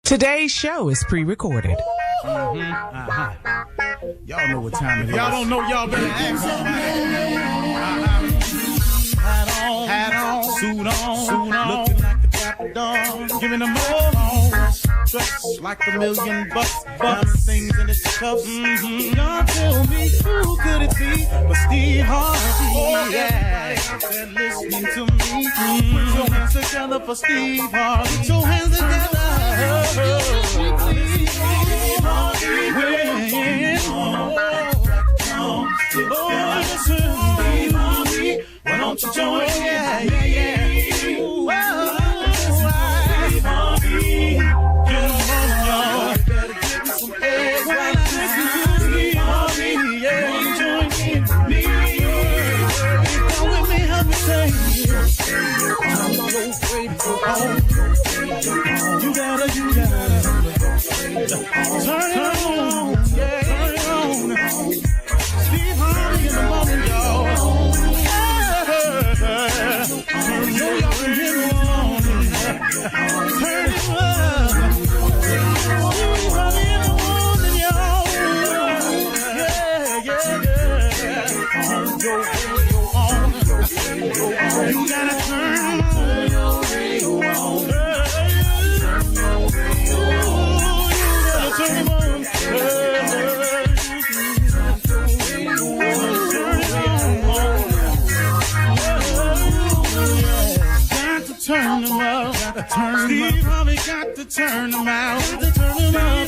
Today's show is pre-recorded. Y'all know what time it is. Y'all don't know, y'all better ask somebody. Hat on, suit on, looking like the Dapper Dawn, giving them all dressed like $1,000,000, things in its cuffs. Y'all tell me who could it be but Steve Harvey? Oh yeah, everybody listening to me. Put your hands together for Steve Harvey. Put your hands together. Steve Harvey, why don't you join? Yeah. Steve Harvey, get on, y'all. Better give me some eggs right now. Steve Harvey, yeah, join me. Come with me, help me say, I'm so grateful. You gotta turn it on, yeah, turn it on. Steve Harvey in the morning, y'all. So y'all can hear me on. Turn it up. Steve Harvey in the morning, y'all. Yeah. Turn your radio on. You gotta turn your radio on. Turn them up, Steve Harvey got to turn them out. Steve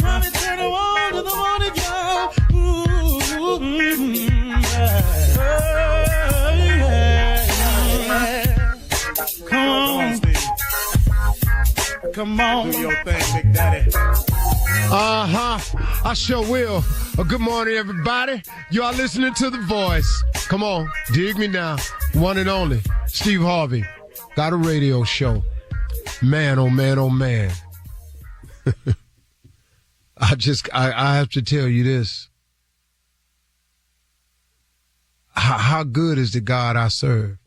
Harvey turn them on to the morning, y'all. Come on, do your thing, Big Daddy. I sure will. Good morning, everybody. You are listening to The Voice. Come on, dig me now. One and only, Steve Harvey. Got a radio show. Man, oh man, oh man. I have to tell you this. How good is the God I serve?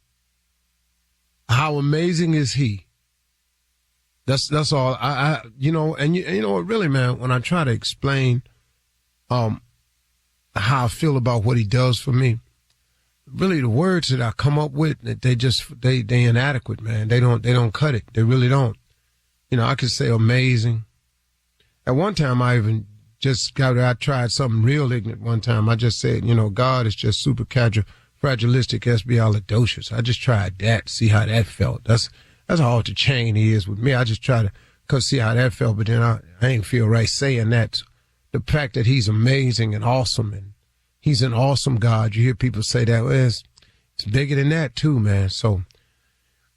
How amazing is he? That's all. You know what, really, man, when I try to explain how I feel about what he does for me, really the words that I come up with, they inadequate, man. They don't cut it. They really don't. You know, I could say amazing. At one time I tried something real ignorant one time. I just said, God is just super fragilistic, espialidocious. I just tried that, see how that felt. That's how off the chain he is with me. I just try to see how that felt, but then I ain't feel right saying that. The fact that he's amazing and awesome, and he's an awesome God. You hear people say that. Well, it's bigger than that too, man. So,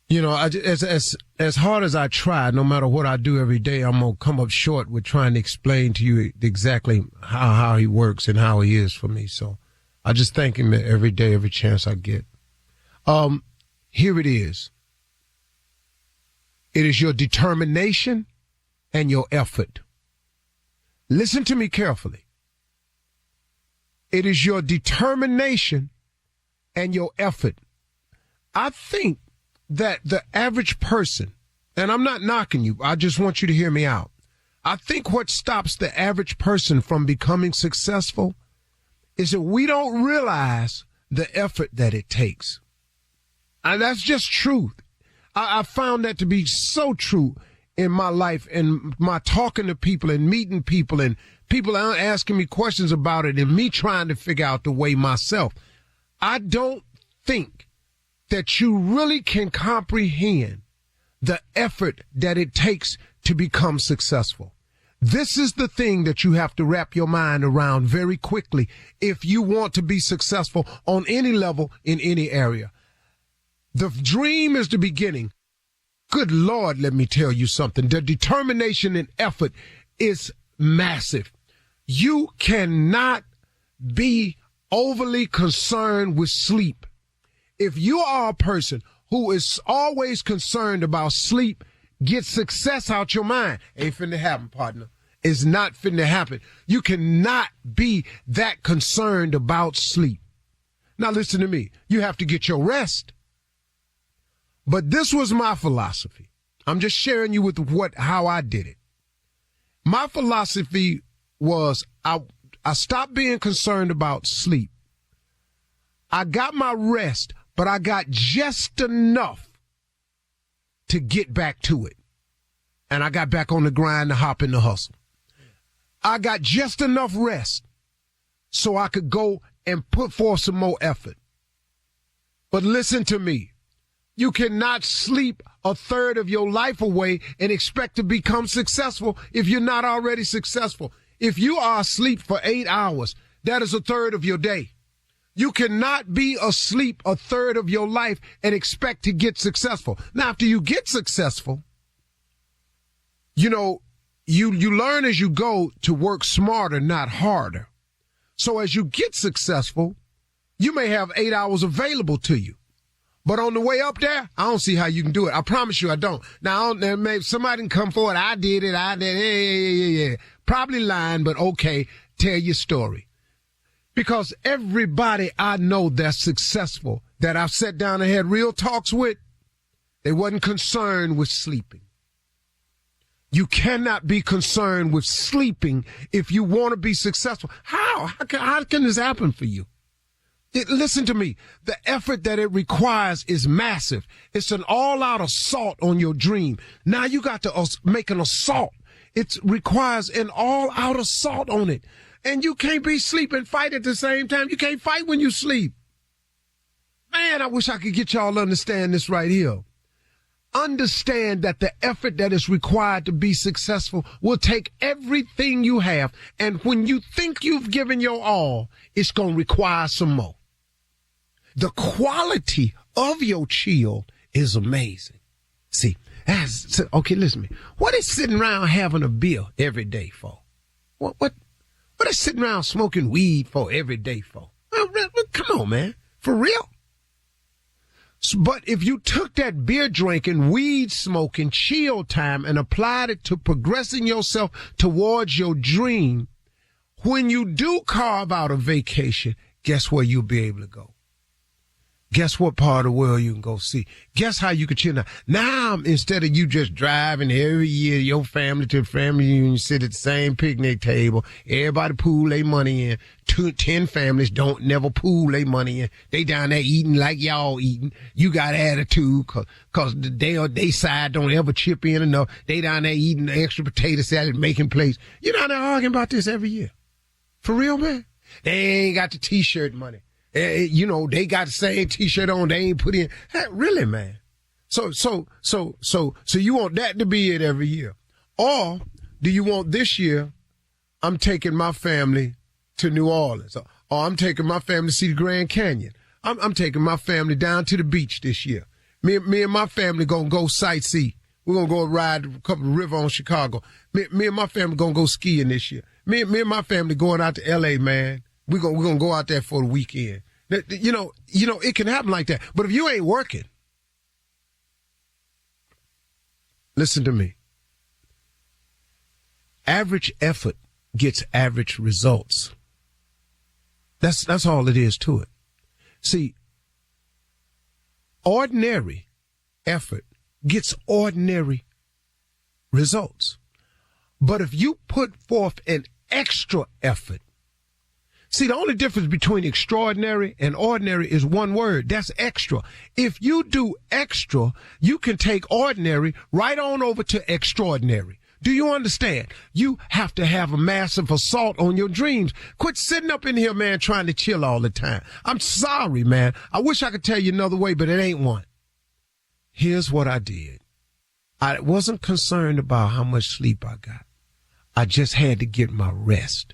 as hard as I try, no matter what I do every day, I'm going to come up short with trying to explain to you exactly how he works and how he is for me. So I just thank him every day, every chance I get. Here it is. It is your determination and your effort. Listen to me carefully. It is your determination and your effort. I think that the average person, and I'm not knocking you, I just want you to hear me out. I think what stops the average person from becoming successful is that we don't realize the effort that it takes. And that's just truth. I found that to be so true in my life and my talking to people and meeting people and people asking me questions about it and me trying to figure out the way myself. I don't think that you really can comprehend the effort that it takes to become successful. This is the thing that you have to wrap your mind around very quickly if you want to be successful on any level in any area. The dream is the beginning. Good Lord, let me tell you something. The determination and effort is massive. You cannot be overly concerned with sleep. If you are a person who is always concerned about sleep, get success out your mind. Ain't finna happen, partner. It's not finna happen. You cannot be that concerned about sleep. Now listen to me. You have to get your rest. But this was my philosophy. I'm just sharing you with how I did it. My philosophy was I stopped being concerned about sleep. I got my rest, but I got just enough to get back to it. And I got back on the grind to hop in the hustle. I got just enough rest so I could go and put forth some more effort. But listen to me. You cannot sleep a third of your life away and expect to become successful if you're not already successful. If you are asleep for 8 hours, that is a third of your day. You cannot be asleep a third of your life and expect to get successful. Now, after you get successful, you know, you learn as you go to work smarter, not harder. So as you get successful, you may have 8 hours available to you. But on the way up there, I don't see how you can do it. I promise you I don't. Now, maybe somebody can come forward. I did it. Yeah. Probably lying, but okay, tell your story. Because everybody I know that's successful, that I've sat down and had real talks with, they wasn't concerned with sleeping. You cannot be concerned with sleeping if you want to be successful. How can this happen for you? Listen to me. The effort that it requires is massive. It's an all-out assault on your dream. Now you got to make an assault. It requires an all-out assault on it. And you can't be sleep and fight at the same time. You can't fight when you sleep. Man, I wish I could get y'all to understand this right here. Understand that the effort that is required to be successful will take everything you have. And when you think you've given your all, it's going to require some more. The quality of your chill is amazing. See, okay, listen to me. What is sitting around having a beer every day for? What is sitting around smoking weed for every day for? Come on, man. For real? But if you took that beer drinking, weed smoking, chill time and applied it to progressing yourself towards your dream, when you do carve out a vacation, guess where you'll be able to go? Guess what part of the world you can go see? Guess how you can chill now? Now, instead of you just driving every year, your family to family reunion, sit at the same picnic table, everybody pool their money in. 10 families don't never pool their money in. They down there eating like y'all eating. You got attitude cause they side don't ever chip in enough. They down there eating the extra potato salad, making plates. You down there arguing about this every year. For real, man? They ain't got the t-shirt money. You know, they got the same t-shirt on. They ain't put in. Hey, really, man? So you want that to be it every year? Or do you want this year, I'm taking my family to New Orleans, or I'm taking my family to see the Grand Canyon. I'm taking my family down to the beach this year. Me and my family gonna go sightsee. We're gonna go ride a couple of river on Chicago. Me and my family gonna go skiing this year. Me and my family going out to L.A., man. We're gonna go out there for the weekend. You know, it can happen like that. But if you ain't working, listen to me. Average effort gets average results. That's all it is to it. See, ordinary effort gets ordinary results. But if you put forth an extra effort, see, the only difference between extraordinary and ordinary is one word. That's extra. If you do extra, you can take ordinary right on over to extraordinary. Do you understand? You have to have a massive assault on your dreams. Quit sitting up in here, man, trying to chill all the time. I'm sorry, man. I wish I could tell you another way, but it ain't one. Here's what I did. I wasn't concerned about how much sleep I got. I just had to get my rest.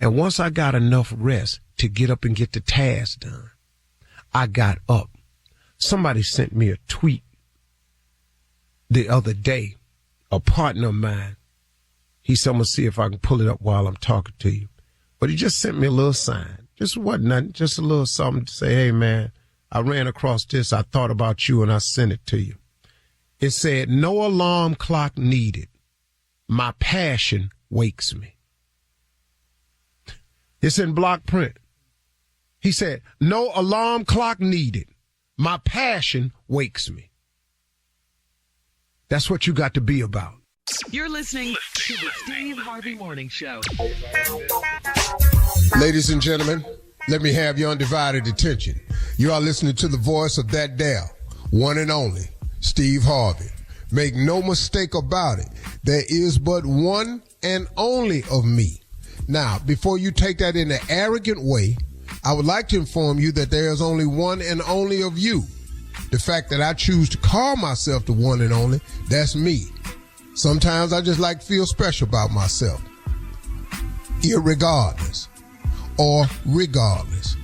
And once I got enough rest to get up and get the task done, I got up. Somebody sent me a tweet the other day, a partner of mine. He said, I'm going to see if I can pull it up while I'm talking to you. But he just sent me a little sign. Just wasn't nothing, just a little something to say, hey, man, I ran across this. I thought about you and I sent it to you. It said, no alarm clock needed. My passion wakes me. It's in block print. He said, no alarm clock needed. My passion wakes me. That's what you got to be about. You're listening to the Steve Harvey Morning Show. Ladies and gentlemen, let me have your undivided attention. You are listening to the voice of that Dale, one and only, Steve Harvey. Make no mistake about it. There is but one and only of me. Now, before you take that in an arrogant way, I would like to inform you that there is only one and only of you. The fact that I choose to call myself the one and only, that's me. Sometimes I just like to feel special about myself. Irregardless or regardless.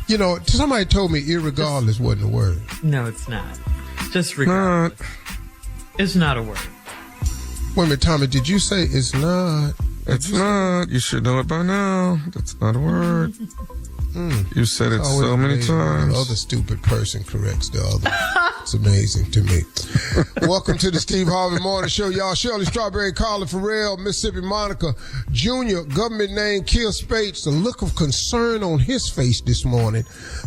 You know, somebody told me irregardless wasn't a word. No, it's not. Just regardless. It's not a word. Wait a minute, Tommy, did you say it's not? It's not. You should know it by now. That's not a word. You said it so many times. The other stupid person corrects the other. It's amazing to me. Welcome to the Steve Harvey Morning Show, y'all. Shirley Strawberry, Carla Farrell, Mississippi Monica Jr., government name Kill Spates, the look of concern on his face this morning.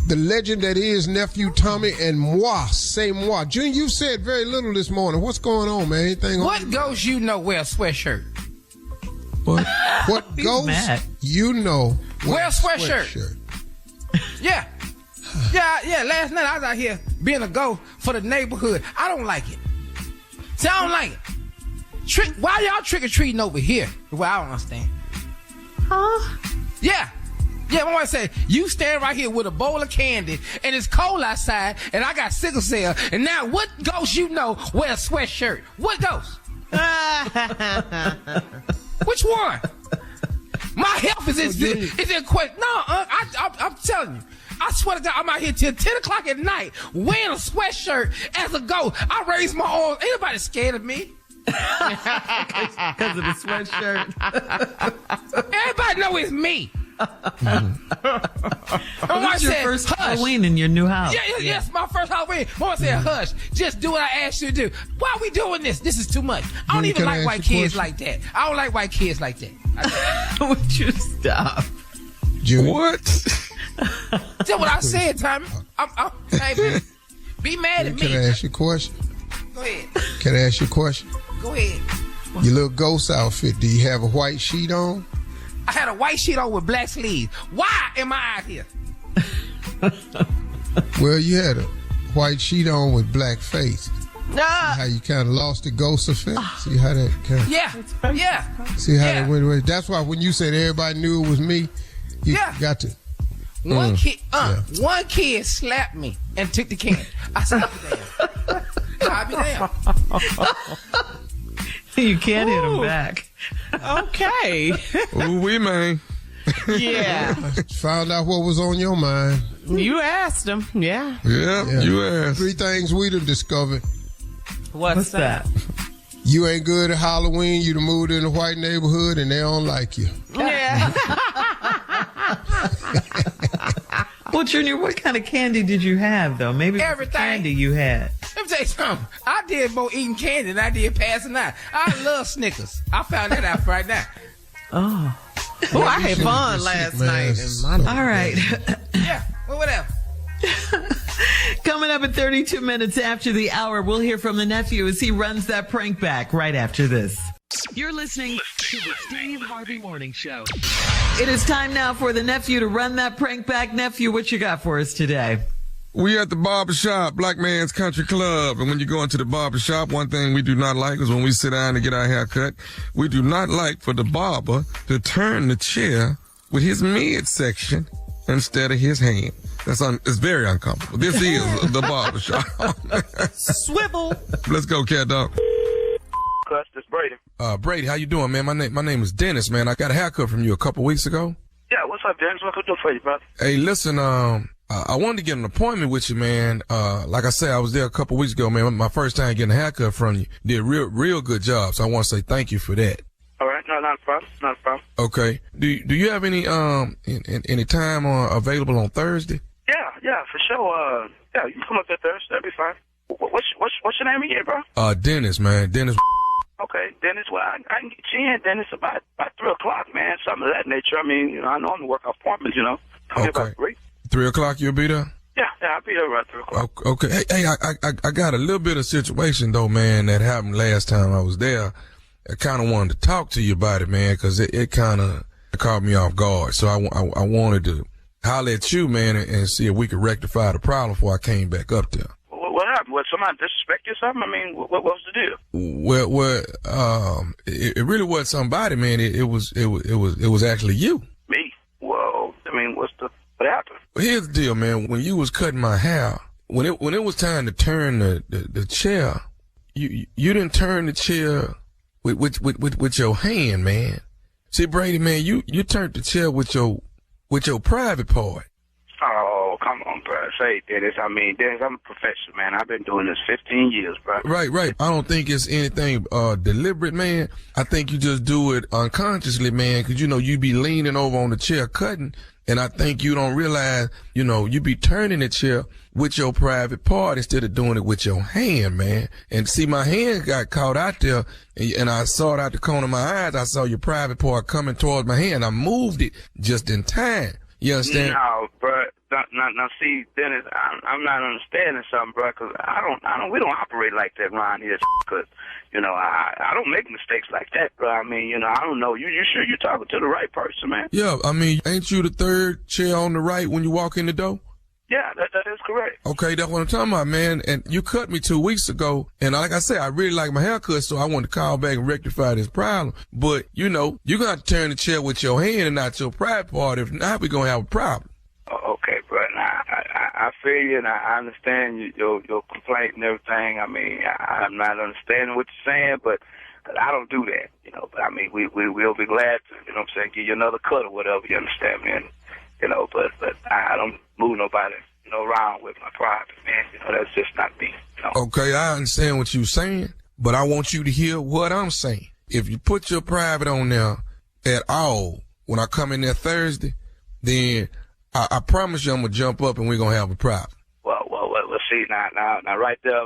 The legend that is nephew Tommy, and moi, say moi. Junior, you said very little this morning. What's going on, man? Anything What ghost you know wear a sweatshirt? What ghost mad. you know Wear a sweatshirt. Yeah. Last night I was out here being a ghost for the neighborhood. I don't like it. See, I don't like it. Why y'all trick-or-treating over here? Well, I don't understand. Huh? Yeah, my wife said, you stand right here with a bowl of candy, and it's cold outside, and I got sickle cell, and now what ghost you know wear a sweatshirt? What ghost? Which one? My health is in question. No, I'm telling you. I swear to God, I'm out here till 10 o'clock at night wearing a sweatshirt as a ghost. I raise my arms. Ain't nobody scared of me. Because of the sweatshirt. Everybody know it's me. This is your first Halloween in your new house. Yes, my first Halloween. Mama said, hush, just do what I asked you to do. Why are we doing this? This is too much. I don't even like white kids like that. I don't like white kids like that. Would you stop? Junior. What? That's what I said, Tommy. Hey, be mad at me. Can I ask you a question? Go ahead. Can I ask you a question? Go ahead. Your little ghost outfit, do you have a white sheet on? I had a white sheet on with black sleeves. Why am I out here? Well, you had a white sheet on with black face. How you kind of lost the ghost effect? See how that kind of... Yeah. See how that went away? That's why when you said everybody knew it was me, you got to... One kid slapped me and took the candy. I said, I'll be damn. You can't hit him back. Okay. Ooh, we man. Yeah. Found out what was on your mind. You asked him. Yeah. Yeah, you asked. 3 things we done discovered. What's that? You ain't good at Halloween. You done moved in a white neighborhood and they don't like you. Yeah. Well, Junior, what kind of candy did you have, though? Maybe it was the Everything. candy you had. Let me tell you something. I did more eating candy than I did passing out. I love Snickers. I found that out right now. Oh, I had fun last night. all right. Yeah, well, whatever. Coming up at 32 minutes after the hour, we'll hear from the nephew as he runs that prank back right after this. You're listening to the Steve Harvey Morning Show. It is time now for the nephew to run that prank back. Nephew, what you got for us today? We at the Barbershop, Black Man's Country Club. And when you go into the barbershop, one thing we do not like is when we sit down to get our hair cut, we do not like for the barber to turn the chair with his midsection instead of his hand. It's very uncomfortable. This is the barbershop. Swivel. Let's go, cat dog. This Brady. Brady, how you doing, man? My name is Dennis, man. I got a haircut from you a couple weeks ago. Yeah, what's up, Dennis? What can I do for you, brother? Hey, listen, I wanted to get an appointment with you, man. Like I said, I was there a couple weeks ago, man. My first time getting a haircut from you. Did a real good job. So I want to say thank you for that. All right, no, not a problem. Not a problem. Okay. Do you have any any time available on Thursday? Yeah, for sure. Yeah, you can come up there Thursday. That'll be fine. What's your name again, bro? Dennis, man. Dennis. Okay, Dennis. Well, I can get you in, Dennis, about 3 o'clock, man. Something of that nature. I mean, I know I'm to work appointments, Come here about 3. 3 o'clock, you'll be there? Yeah, I'll be there around 3 o'clock. Okay. Hey, I got a little bit of situation though, man, that happened last time I was there. I kind of wanted to talk to you about it, man, because it kind of caught me off guard. So I wanted to holler at you, man, and see if we could rectify the problem before I came back up there. What happened? What, somebody disrespect you or something? I mean, what was the deal? Well, it really wasn't somebody, man. It was actually you. Me? Well, I mean, what happened? Well, here's the deal, man. When you was cutting my hair, when it was time to turn the chair, you didn't turn the chair with your hand, man. See, Brady, man, you turned the chair with your private part. Oh, come on, bro. Say, Dennis. I mean, Dennis, I'm a professional, man. I've been doing this 15 years, bro. Right. I don't think it's anything deliberate, man. I think you just do it unconsciously, man, because, you be leaning over on the chair cutting, and I think you don't realize, you be turning the chair with your private part instead of doing it with your hand, man. And see, my hand got caught out there, and I saw it out the corner of my eyes. I saw your private part coming towards my hand. I moved it just in time. You understand? No, bro. Now, see, Dennis, I'm not understanding something, bro, because we don't operate like that around here, because, I don't make mistakes like that, bro. I mean, I don't know. You sure you're talking to the right person, man? Yeah, I mean, ain't you the third chair on the right when you walk in the door? Yeah, that is correct. Okay, that's what I'm talking about, man. And you cut me 2 weeks ago, and like I said, I really like my haircut, so I wanted to call back and rectify this problem. But, you're going to have to turn the chair with your hand and not your private part. If not, we're going to have a problem. Okay, bro. Now, I feel you, and I understand your complaint and everything. I mean, I'm not understanding what you're saying, but I don't do that, But, I mean, we'll be glad to, give you another cut or whatever, you understand, man. But I don't move nobody, around with my private, man. That's just not me. Okay, I understand what you're saying, but I want you to hear what I'm saying. If you put your private on there at all when I come in there Thursday, then I promise you I'm going to jump up and we're going to have a problem. Well, see, now, right there,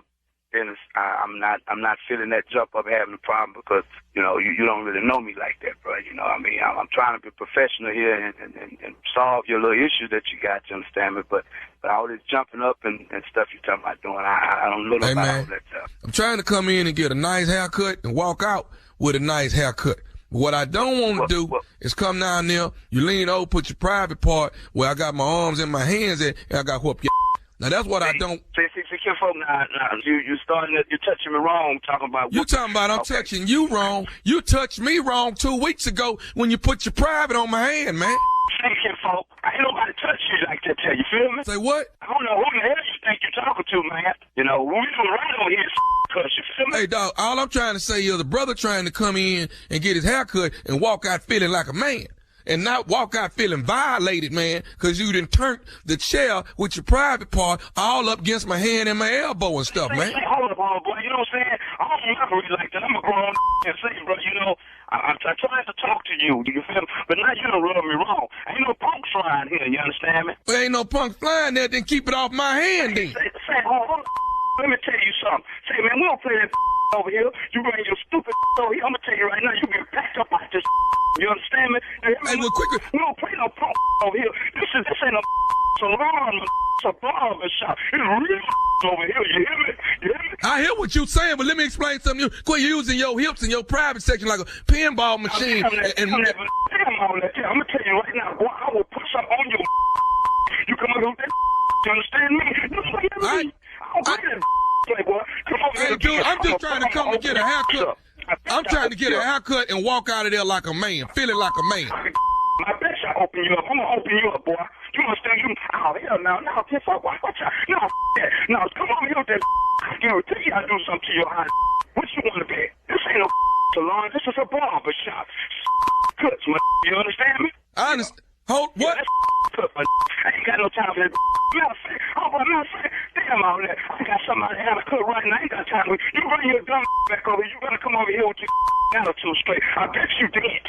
Dennis, I'm not feeling that jump up having a problem because, you don't really know me like that, bro. I mean, I'm trying to be professional here and solve your little issue that you got, you understand me? But all this jumping up and stuff you're talking about doing, I don't know about all that stuff. I'm trying to come in and get a nice haircut and walk out with a nice haircut. What I don't want to do is come down there, you lean over, put your private part where I got my arms and my hands at, and I got whoop your Now that's what I don't. See, folks, you starting, you're touching me wrong, talking about. You talking about I'm touching you wrong. You touched me wrong 2 weeks ago when you put your private on my hand, man. Thank you, folks. Ain't nobody touch you like that, tell you feel me? Say what? I don't know who the hell you think you're talking to, man. We doing right on here, cuz you feel me? Hey, dog, all I'm trying to say is the brother trying to come in and get his haircut and walk out feeling like a man. And not walk out feeling violated, man, because you done turned the chair with your private part all up against my hand and my elbow and stuff, man. Hold up, boy. You know what I'm saying? I don't operate like that. I'm a grown and say, bro, I'm trying to talk to you. Do you feel me? But now you done rub me wrong. Ain't no punks flying here. You understand me? But ain't no punks flying there. Then keep it off my hand, then. Say, hold on. Let me tell you something. Say, man, we don't play that over here. You bring your stupid over here. I'm gonna tell you right now, you get packed up like this. You understand me? Hey, well, quicker. We don't play no punk over here. This ain't a salon, it's a barbershop. It's real over here. You hear me? I hear what you're saying, but let me explain something. Quit using your hips in your private section like a pinball machine. I'm gonna tell you right now, boy, I will put something on your. You come over here. You understand me? You hear me? Hey, dude, I'm just trying to come and get a haircut. I'm trying to get a haircut and walk out of there like a man, feeling like a man. I bet I open you up. I'm gonna open you up, boy. You understand? Oh, hell no, get fuck, watch out. No, that. No, come over here with that. I guarantee you I'll do something to your eye. What you want to be? This ain't no salon. This is a barbershop. Cuts, man. You understand me? I understand. Hold, what? Yeah, I ain't got no time for that. Matter of fact, damn all that. I got somebody out of cut right now. I ain't got time for you. Bring your dumb back over here. You better come over here with your attitude straight. I bet you did.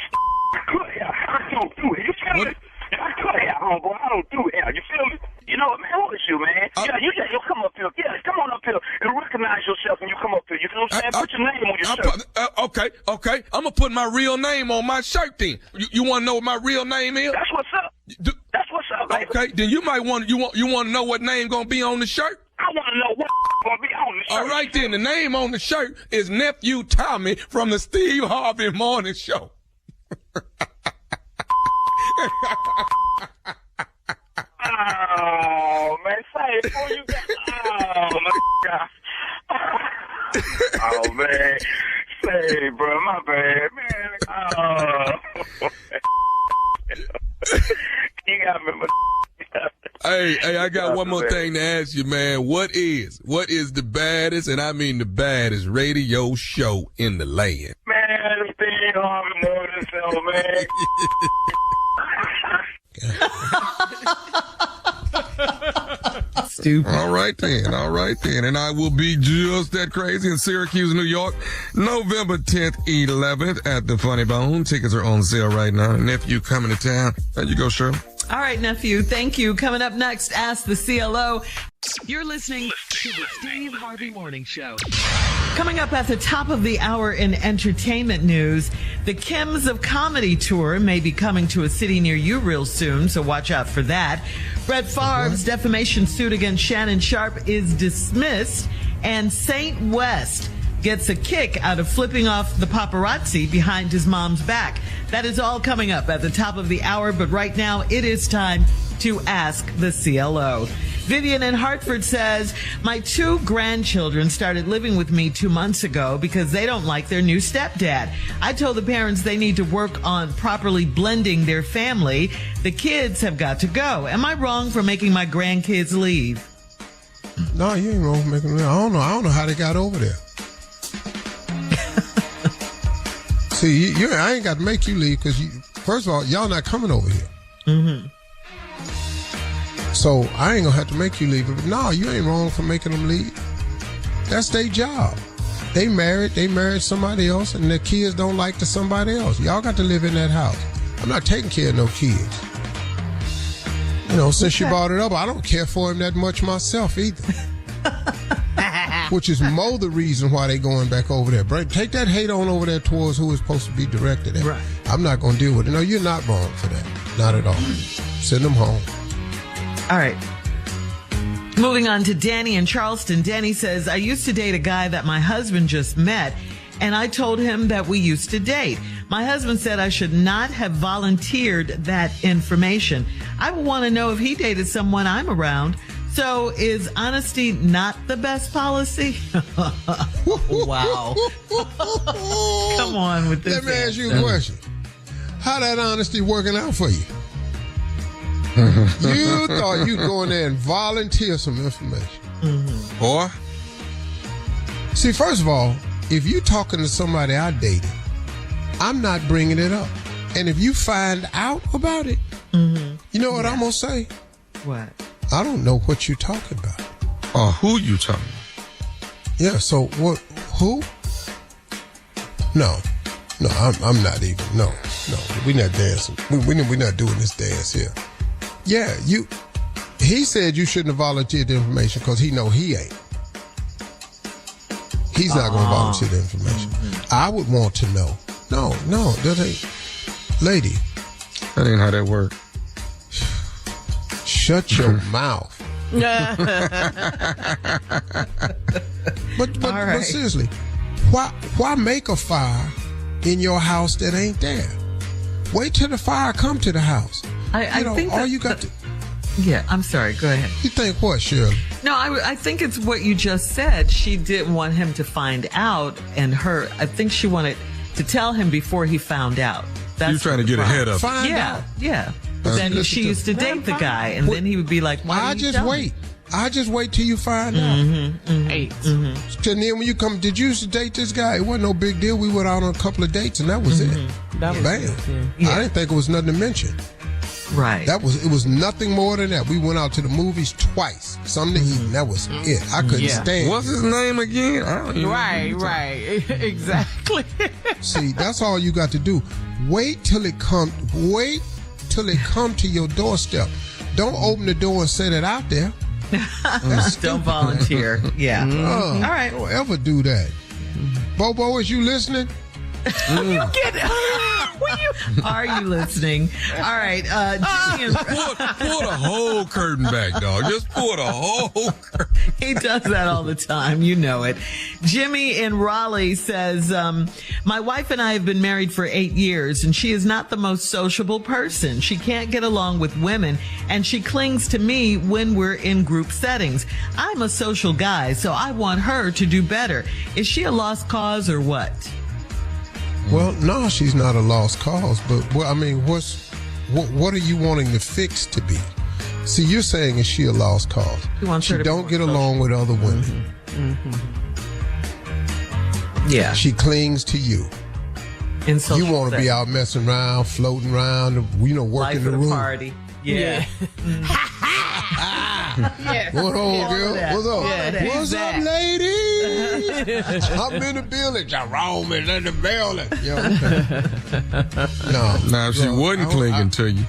I cut hair. I don't do it. You feel me? I cut hair, homeboy. I don't do hair. You feel me? You know what, man? What is you, man? You come up here. Yeah, come on up here and recognize yourself when you come up here. You know what I'm saying? Put your name on your shirt. Okay. I'm going to put my real name on my shirt then. You want to know what my real name is? That's what's up. That's what's up. baby. Okay, then you might want to know what name gonna be on the shirt? I want to know what gonna be on the shirt. All right, then the name on the shirt is Nephew Tommy from the Steve Harvey Morning Show. Oh man, say before you got. Oh my God. Oh man, say bro, my bad, man. Oh. You got me. Hey, I got one more thing to ask you, man. What is the baddest, and I mean the baddest, radio show in the land? Man, it's Steve Harvey Morning Show, man. Stupid. All right then. And I will be just that crazy in Syracuse, New York, November 10th, 11th at the Funny Bone. Tickets are on sale right now. Nephew coming to town. There you go, Shirley. All right, nephew. Thank you. Coming up next, Ask the CLO. You're listening to the Steve Harvey Morning Show. Coming up at the top of the hour in entertainment news, the Kims of Comedy Tour may be coming to a city near you real soon, so watch out for that. Brett Favre's defamation suit against Shannon Sharpe is dismissed, and Saint West gets a kick out of flipping off the paparazzi behind his mom's back. That is all coming up at the top of the hour, but right now it is time to Ask the CLO. Vivian in Hartford says, my 2 grandchildren started living with me 2 months ago because they don't like their new stepdad. I told the parents they need to work on properly blending their family. The kids have got to go. Am I wrong for making my grandkids leave? No, you ain't wrong for making them leave. I don't know how they got over there. See, I ain't got to make you leave because, first of all, y'all not coming over here. Mm-hmm. So I ain't going to have to make you leave. But no, you ain't wrong for making them leave. That's their job. They married somebody else, and their kids don't like somebody else. Y'all got to live in that house. I'm not taking care of no kids. Since you brought it up, I don't care for him that much myself either. Which is more the reason why they going back over there. Take that hate on over there towards who is supposed to be directed at. Right. I'm not going to deal with it. No, you're not wrong for that. Not at all. Send them home. All right. Moving on to Danny in Charleston. Danny says, I used to date a guy that my husband just met, and I told him that we used to date. My husband said I should not have volunteered that information. I want to know if he dated someone I'm around. So is honesty not the best policy? Wow. Come on with this. Let me ask you a question. How that honesty working out for you? You thought you'd go in there and volunteer some information. Mm-hmm. Or? See, first of all, if you talking to somebody I dated, I'm not bringing it up. And if you find out about it, you know what I'm going to say? What? I don't know what you're talking about. Or who you talking about? Yeah, so what? Who? No, I'm not even. No, we're not dancing. We're not doing this dance here. Yeah, he said you shouldn't have volunteered the information because he know he ain't. He's not going to volunteer the information. I would want to know. No, that ain't. Lady. That ain't how that works. Shut your mouth. But seriously, why make a fire in your house that ain't there? Wait till the fire come to the house. I think all you got to. Yeah, I'm sorry. Go ahead. You think what, Shirley? No, I think it's what you just said. She didn't want him to find out, and I think she wanted to tell him before he found out. That's you trying to get ahead of it. Find out. Yeah. But then she used to date the guy, and then he would be like, why did you tell me? I just wait till you find out. And then when you come, did you used to date this guy? It wasn't no big deal. We went out on a couple of dates, and that was it. That was Bam. Yeah. I didn't think it was nothing to mention. Right. It was nothing more than that. We went out to the movies twice, something to eat, and that was it. I couldn't stand. What's his name again? I don't even know. Right. Exactly. See, that's all you got to do. Wait till it come to your doorstep. Don't open the door and set it out there. Don't volunteer. Yeah. All right. Don't ever do that. Bobo, is you listening? You get Are you listening? All right. Jimmy and Pull the whole curtain back, dog. Just pull the whole curtain. He does that all the time. You know it. Jimmy in Raleigh says, my wife and I have been married for 8 years, and she is not the most sociable person. She can't get along with women, and she clings to me when we're in group settings. I'm a social guy, so I want her to do better. Is she a lost cause or what? Well, no, she's not a lost cause. But what are you wanting the fix to be? See, you're saying, is she a lost cause? She don't get along with other women. Yeah. She clings to you. You want to be out messing around, floating around, working life the of room. Party. Yeah. What on, girl? What's up? Yeah. What's up, ladies? I'm in the building. Jerome is in the building. No. Now, if she wasn't clinging to you.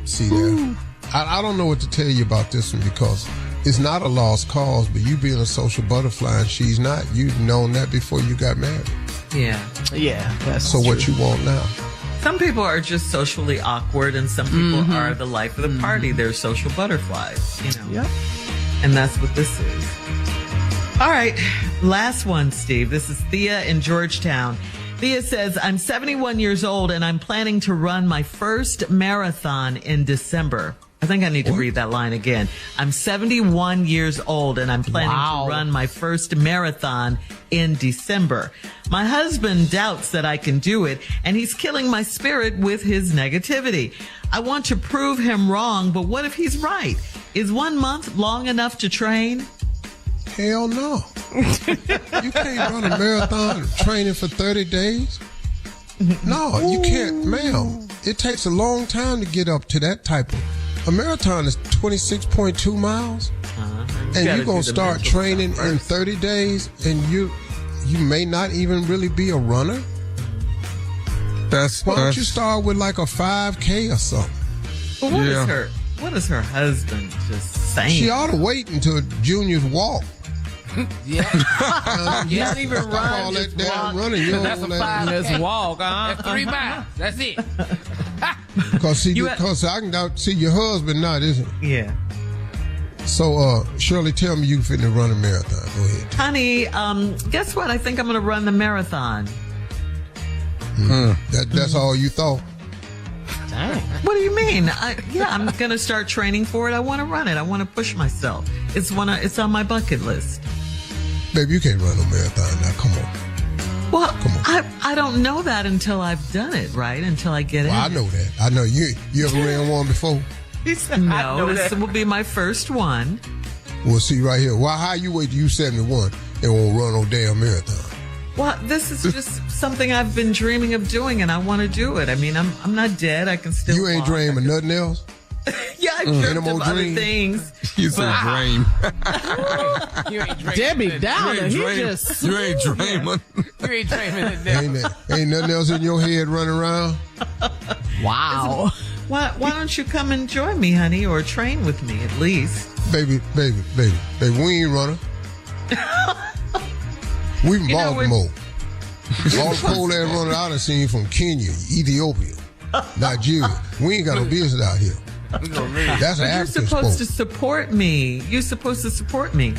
See there. I don't know what to tell you about this one because it's not a lost cause, but you being a social butterfly and she's not. You've known that before you got married. Yeah. So what you want now? Some people are just socially awkward, and some people are the life of the party. They're social butterflies, Yep. And that's what this is. All right. Last one, Steve. This is Thea in Georgetown. Thea says, I'm 71 years old, and I'm planning to run my first marathon in December. I think I need to read that line again. I'm 71 years old, and I'm planning to run my first marathon in December. My husband doubts that I can do it, and he's killing my spirit with his negativity. I want to prove him wrong, but what if he's right? Is 1 month long enough to train? Hell no. You can't run a marathon training for 30 days. No, you can't, ma'am. It takes a long time to get up to that type of... A marathon is 26.2 miles. And you're going to start training in 30 days, and you may not even really be a runner. Why don't you start with like a 5K or something? But what is her husband just saying? She ought to wait until Junior's walk. Yeah. You don't even run. All that damn running. You That's a 5 minutes walk, huh? That's 3 miles. That's it. Because I can see your husband not, isn't it? Yeah. So, Shirley, tell me you finna run a marathon. Go ahead. Honey, guess what? I think I'm going to run the marathon. That's all you thought? Dang. What do you mean? I'm going to start training for it. I want to run it. I want to push myself. It's on my bucket list. Baby, you can't run a marathon now. Come on. Well, come on. I don't know that until I've done it, right? Until I get in. I know that. I know. You ever ran one before? No, this will be my first one. Well, see right here. How you wait till you 71 and won't run no damn marathon? Well, this is just something I've been dreaming of doing, and I want to do it. I mean, I'm not dead. I can still. You ain't dreaming nothing else? Yeah, I dreamed of other things. You said dream. You ain't dreaming. Debbie Downer, You ain't dreaming. You ain't dreaming. Ain't nothing else in your head running around? Wow. Why don't you come and join me, honey, or train with me at least? Baby, we ain't running. We from Baltimore. All the cold ass running I done seen from Kenya, Ethiopia, Nigeria. We ain't got no business out here. That's an African sport. You're supposed to support me. You're supposed to support me.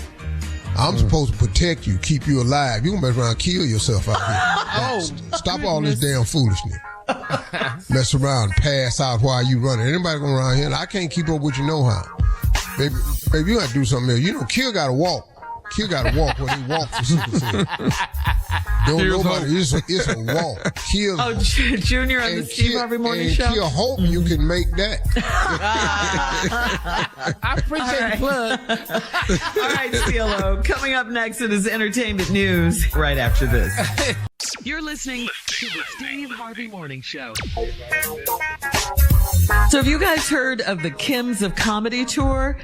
I'm supposed to protect you, keep you alive. You gonna mess around and kill yourself out here. Stop all this damn foolishness. Mess around and pass out while you running. Anybody going around here, and I can't keep up with you no how. Baby, you gotta do something else. You know, Kill gotta walk. Kill gotta walk when he walks for super. Don't nobody. It's a walk. Kill. Oh, Junior on the Steve Harvey Morning Show. Kill hope you can make that. I appreciate the plug. All right, CLO. Coming up next, it is entertainment news. Right after this. You're listening to the Steve Harvey Morning Show. So have you guys heard of the Kims of Comedy Tour?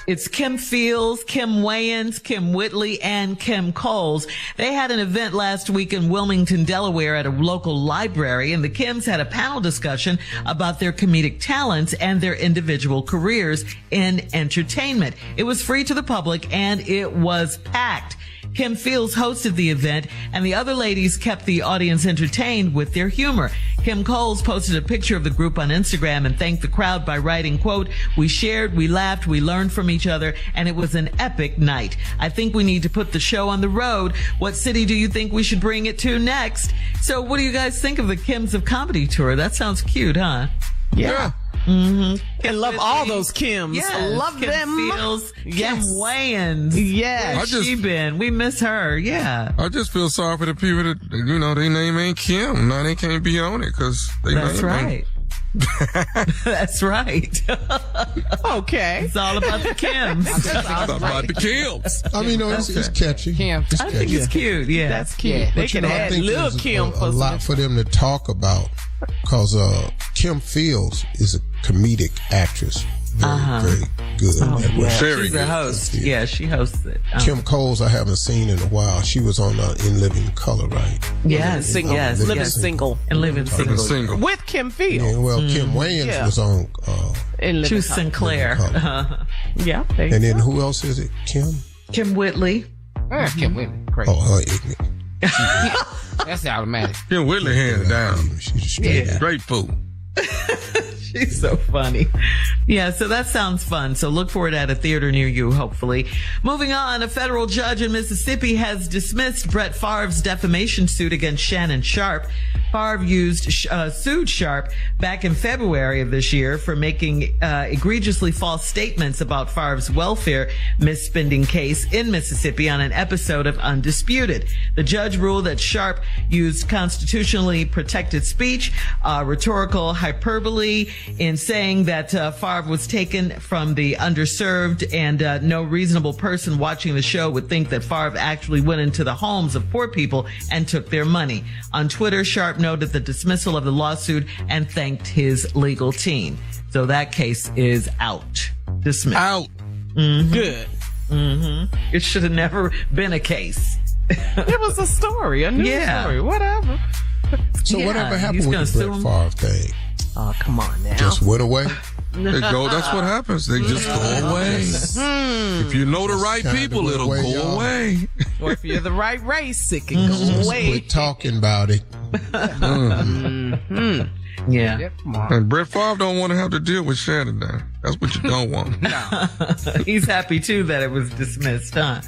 It's Kim Fields, Kim Wayans, Kim Whitley, and Kim Coles. They had an event last week in Wilmington, Delaware at a local library, and the Kims had a panel discussion about their comedic talents and their individual careers in entertainment. It was free to the public, and it was packed. Kim Fields hosted the event, and the other ladies kept the audience entertained with their humor. Kim Coles posted a picture of the group on Instagram and thanked the crowd by writing, quote, "We shared, we laughed, we learned from each other, and it was an epic night. I think we need to put the show on the road. What city do you think we should bring it to next?" So what do you guys think of the Kims of Comedy Tour? That sounds cute, huh? Yeah. I love all those Kims. Yes, I love Kim them. Fields, Yes. Kim Wayans. Yes. Where's she been? We miss her. Yeah. I just feel sorry for the people that, you know, their name ain't Kim. Now they can't be on it because they That's name right. That's right. Okay. It's all about the Kims. It's about the Kims. I mean, no, it's catchy. Kim. It's I think it's cute. Yeah. That's cute. Yeah. They But you can know, I add think Lil there's Kim a for lot for them to talk about because Kim Fields is a comedic actress. Very good at what Very She's a good. host. Yeah, she hosts it. Kim Coles, I haven't seen in a while. She was on In Living Color, right? Yes, Single. yes, Living yes. single. And living single. Single. With Kim Fields. And, well, Kim Wayans Yeah. was on. And She was Sinclair. Living Color. Yeah. There you And then go. who else is it? Kim? Kim Whitley. Kim Whitley. Crazy. Oh, her ignorant. That's automatic. Kim Whitley hands down. She's a straight. Straight fool. She's so funny. Yeah, so that sounds fun. So look for it at a theater near you, hopefully. Moving on, a federal judge in Mississippi has dismissed Brett Favre's defamation suit against Shannon Sharp. Favre sued Sharp back in February of this year for making egregiously false statements about Favre's welfare misspending case in Mississippi on an episode of Undisputed. The judge ruled that Sharp used constitutionally protected speech, rhetorical hyperbole in saying that Favre was taken from the underserved, and no reasonable person watching the show would think that Favre actually went into the homes of poor people and took their money. On Twitter, Sharp noted the dismissal of the lawsuit and thanked his legal team. So that case is out. Dismissed. Out. Good. It should have never been a case. It was a story, a news Yeah. story, whatever. So Yeah, whatever he's happened gonna with the sue Brett him. Favre thing? Oh, come on now. Just went away? They go. That's what happens. They just go away. If you know the right kinda people, went it'll away, go y'all. away. Or if you're the right race, it can Just go away. quit talking about it. Yeah. Yep, come on. And Brett Favre don't want to have to deal with Shannon now. That's what you don't want. He's happy too that it was dismissed, huh?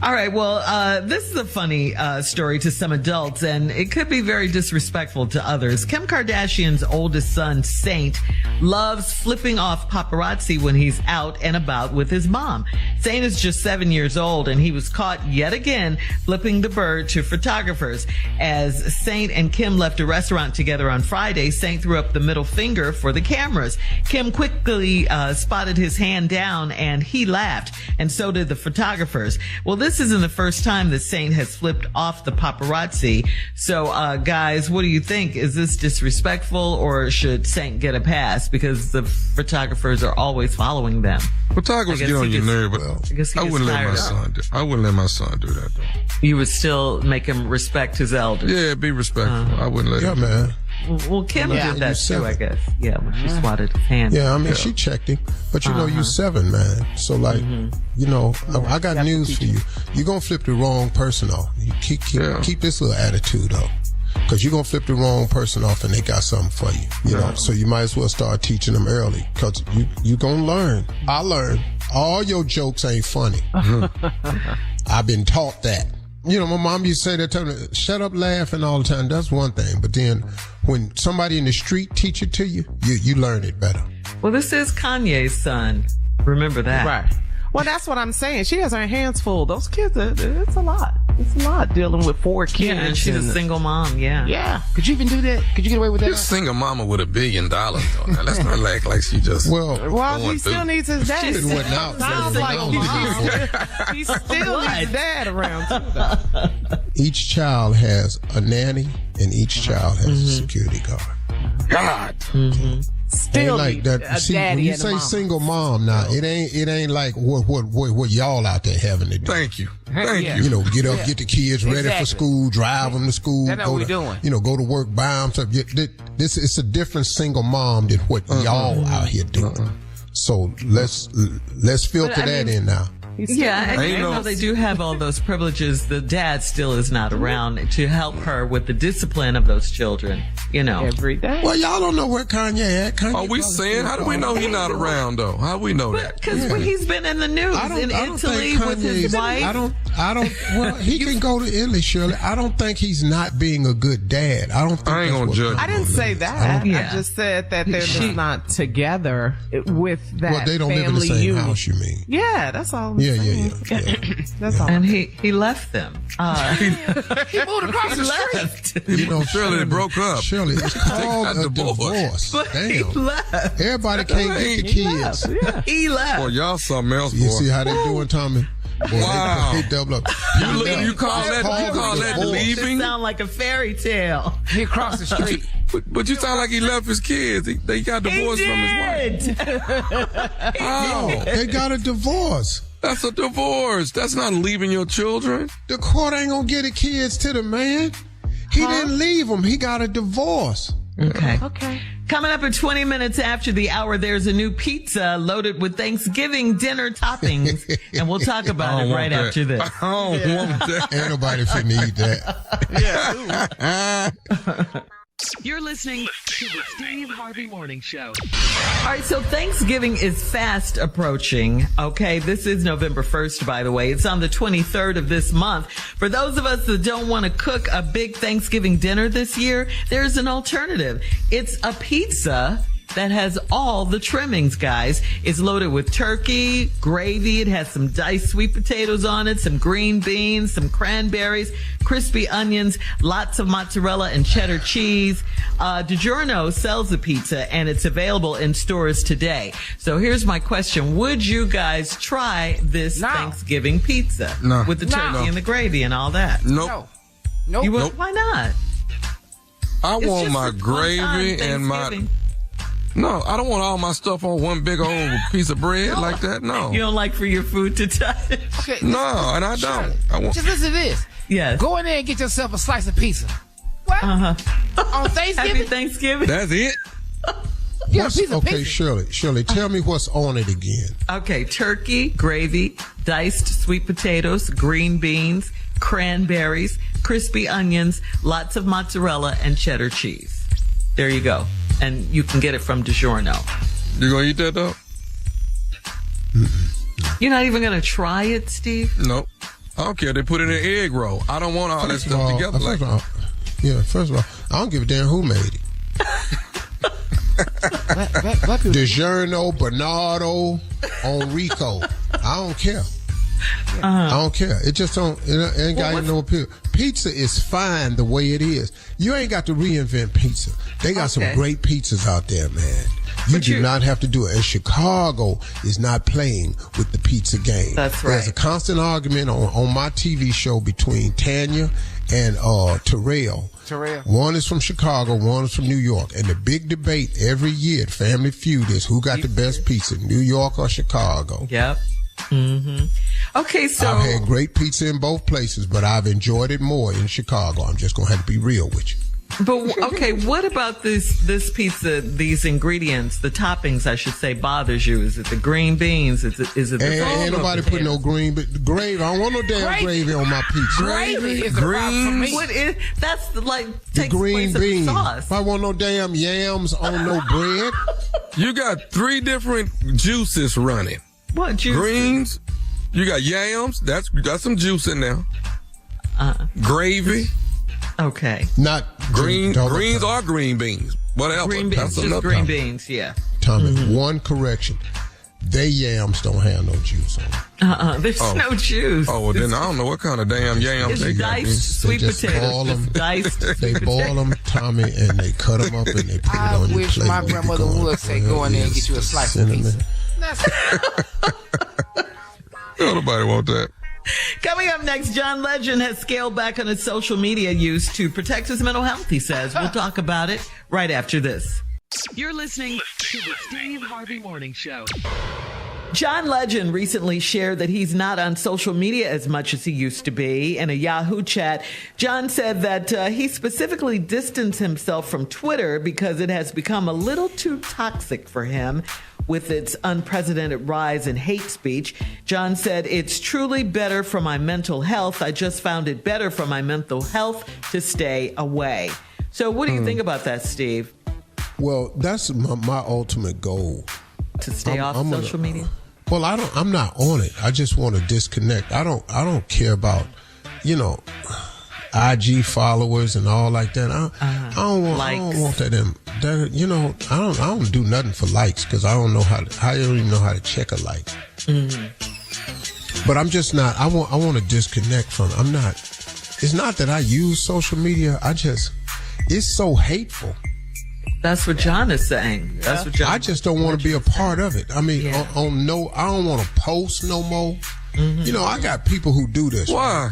All right. Well, this is a funny story to some adults, and it could be very disrespectful to others. Kim Kardashian's oldest son, Saint, loves flipping off paparazzi when he's out and about with his mom. Saint is just 7 years old, and he was caught yet again flipping the bird to photographers. As Saint and Kim left a restaurant together on Friday, Saint threw up the middle finger for the cameras. Kim quickly spotted his hand down, and he laughed, and so did the photographers. Well, this isn't the first time that Saint has flipped off the paparazzi. So, guys, what do you think? Is this disrespectful, or should Saint get a pass because the photographers are always following them? Photographers I guess get on he your gets- nerve, but I guess he I gets wouldn't let my tired of son do. I wouldn't let my son do that though. You would still make him respect his elders. Yeah, be respectful. I wouldn't let Yeah, him. man. Well, Kim Yeah. did that You too, I seven. guess. Yeah, when she swatted his hand. Yeah, I mean, she checked him. But you know, you 7, man. So, like, you know, I got news for you. You're going to flip the wrong person off. You keep this little attitude up. Because you're going to flip the wrong person off and they got something for you. You know, so you might as well start teaching them early. Because you're going to learn. I learned all your jokes ain't funny. I've been taught that. You know, my mom used to say that to me, shut up laughing all the time. That's one thing. But then when somebody in the street teach it to you, you learn it better. Well, this is Kanye's son. Remember that. Right. Well, that's what I'm saying. She has her hands full. Those kids, it's a lot. It's a lot dealing with 4 kids. Yeah, and she's a single mom. Yeah. Yeah. Could you even do that? Could you get away with that? This single mama with $1 billion though. Now let's not act like she just. Well, Well, going he still through. needs his dad. it wasn't out. Sounds They like don't know. he still needs his dad around too, though. Each child has a nanny and each child has a security guard. God. Still Ain't like need that. a See, when daddy you and a say mama. single mom now, it ain't like what y'all out there having to do. Thank you. Thank Yeah. you. You know, get up, get the kids ready Exactly. for school, drive them to school, That's what we doing. You know, go to work, buy them stuff. This it's a different single mom than what y'all out here doing. So let's filter that in now. Yeah, and Ain't even no- though they do have all those privileges, the dad still is not around to help her with the discipline of those children, every day. Well, y'all don't know where Kanye at. Kanye Are we saying? How do we know he's not around though? How do we know that? Because he's been in the news in Italy with his wife. I don't. Well, he can go to Italy, Shirley. I don't think he's not being a good dad. I don't think I ain't that's gonna what judge. I didn't say that. Yeah. I just said that they're just not together with that. Well, they don't live in the family same unit. house, you mean? Yeah, that's all. I'm Yeah. saying. That's all. And he left them. He moved across the street. You know, Shirley, they broke up. Shirley, it's called got a divorced. divorce. But he Damn. left. Everybody can't get the kids. Yeah. He left. Boy, y'all something else, boy. You see how they doing, Tommy? Boy, Wow. They double up. You call that leaving? Sound like a fairy tale. He crossed the street. But you sound like he left his kids. They got divorced from his wife. Oh, They got a divorce. that's a divorce. That's not leaving your children. The court ain't gonna get the kids to the man. He didn't leave them. He got a divorce. Okay. Coming up at 20 minutes after the hour, there's a new pizza loaded with Thanksgiving dinner toppings, and we'll talk about it right after this. I don't want that. Ain't nobody finna eat that. You're listening to the Steve Harvey Morning Show. All right, so Thanksgiving is fast approaching. Okay, this is November 1st, by the way. It's on the 23rd of this month. For those of us that don't want to cook a big Thanksgiving dinner this year, there's an alternative. It's a pizza that has all the trimmings, guys. It's loaded with turkey, gravy. It has some diced sweet potatoes on it, some green beans, some cranberries, crispy onions, lots of mozzarella and cheddar cheese. DiGiorno sells the pizza, and it's available in stores today. So here's my question. Would you guys try this Thanksgiving pizza No. with the turkey and the gravy and all that? Nope. Nope. You would? Nope. Why not? I It's want just my a fun time, gravy and my... Thanksgiving. No, I don't want all my stuff on one big old piece of bread like that. No. You don't like for your food to touch? Okay, No, and I don't. I want... just listen to this. Yes. Go in there and get yourself a slice of pizza. What? On Happy Thanksgiving? Thanksgiving. That's it? Get a piece of Okay, pizza. Shirley, tell me what's on it again. Okay, turkey, gravy, diced sweet potatoes, green beans, cranberries, crispy onions, lots of mozzarella, and cheddar cheese. There you go. And you can get it from DiGiorno. You gonna eat that though? You're not even going to try it, Steve? Nope. I don't care. They put it in an egg roll. I don't want all that stuff together. First of all, I don't give a damn who made it. DiGiorno, Bernardo, Enrico. I don't care. I don't care. It just don't. It ain't got no appeal. Pizza is fine the way it is. You ain't got to reinvent pizza. They got some great pizzas out there, man. You do not have to do it. And Chicago is not playing with the pizza game. That's right. There's a constant argument on my TV show between Tanya and Terrell. One is from Chicago, one is from New York. And the big debate every year at Family Feud is who got the best pizza, New York or Chicago. Yep. Mm-hmm. Okay, so I've had great pizza in both places, but I've enjoyed it more in Chicago. I'm just gonna have to be real with you. But okay, what about this pizza? These ingredients, the toppings, I should say, bothers you? Is it the green beans? Is it the ain't nobody putting no gravy? I don't want no damn gravy on my pizza. Gravy is a problem for me. What is that's like The takes green place of the beans. sauce. I want no damn yams on no bread. You got 3 different juices running. What juice? Greens. You got yams. That's got some juice in there. Gravy. Okay. Not Greens or green beans. Whatever. Green beans, That's just another green time. beans. Yeah. Tommy, one correction. They yams don't have no juice on them. There's no juice. Oh, well, then I don't know what kind of damn yams they It's got. diced sweet They just boil potatoes. them. Just diced They sweet boil potatoes. them, Tommy, and they cut them up and they put it I on your wish plate. my with the grandmother corn. would say go in there and get you a slice of Cinnamon. pizza. Nobody want that. Coming up next, John Legend has scaled back on his social media use to protect his mental health, he says. We'll talk about it right after this. You're listening to the Steve Harvey Morning Show. John Legend recently shared that he's not on social media as much as he used to be. In a Yahoo chat, John said that he specifically distanced himself from Twitter because it has become a little too toxic for him. with its unprecedented rise in hate speech. John said, "It's truly better for my mental health. I just found it better for my mental health to stay away." So what do you think about that, Steve? Well, that's my ultimate goal. To stay off social media? Well, I'm not on it. I just want to disconnect. I don't care about, IG followers and all like that. I don't want that. I don't do nothing for likes because I don't even know how to check a like. Mm-hmm. But I'm just not. I want to disconnect from it. I'm not. It's not that I use social media. It's so hateful. That's what John is saying. That's what John. I just don't want to be a part of it. I mean, I don't want to post no more. Mm-hmm. I got people who do this. Why?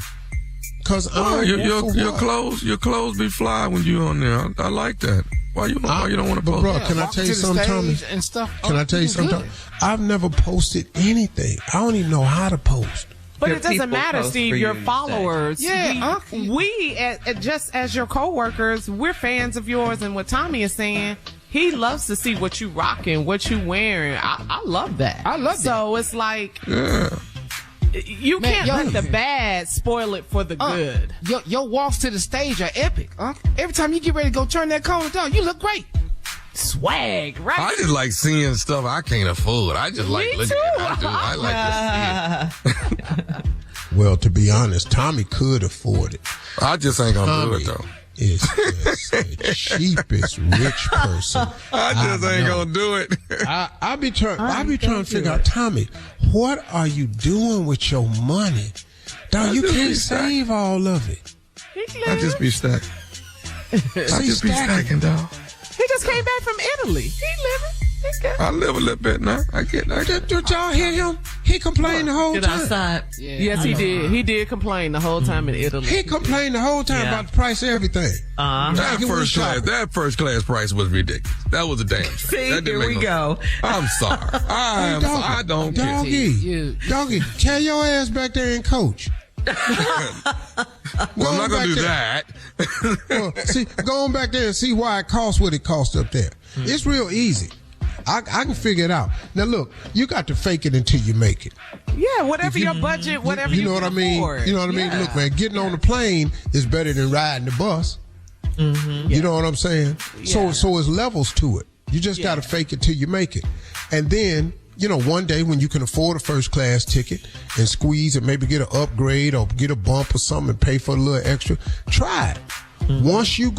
Because your clothes be fly when you on there. I like that. Why you don't want to post? Bro, can I tell you something, Tommy? And stuff. Can I tell you something? I've never posted anything. I don't even know how to post. But it doesn't matter, Steve. Your followers. Yeah, we just as your coworkers, we're fans of yours. And what Tommy is saying, he loves to see what you rocking, what you wearing. I love that. So it's like, you can't let the bad spoil it for the good. Your walks to the stage are epic. Every time you get ready to go turn that corner down, you look great. Swag, right? I just like seeing stuff I can't afford. I just like looking at it. I like to see it. Well, to be honest, Tommy could afford it. I just ain't gonna do it though. Is just the cheapest rich person. I just ain't gonna do it. I be trying to figure out, Tommy, what are you doing with your money? Dog, you can't save all of it. I just be stacking. I just be stacking, dog. He just came back from Italy. He living. I live a little bit now. I get that. Did y'all hear him? He complained the whole Get time. outside. Yeah. Yes, he did. He did complain the whole time in Italy. He complained the whole time about the price of everything. That first class price was ridiculous. That was a damn shame. See, here we go. I'm sorry. I don't care. Doggy, carry your ass back there and coach. Well, I'm not going to do that. Go on back there and see why it costs what it costs up there. It's real easy. I can figure it out. Now, look, you got to fake it until you make it. Yeah, whatever your budget, whatever you know what I mean. afford. You know what I mean? Look, man, getting on the plane is better than riding the bus. Mm-hmm. You know what I'm saying? Yeah. So it's levels to it. You just got to fake it till you make it. And then, one day when you can afford a first class ticket and squeeze and maybe get an upgrade or get a bump or something and pay for a little extra, try it. Mm-hmm. Once you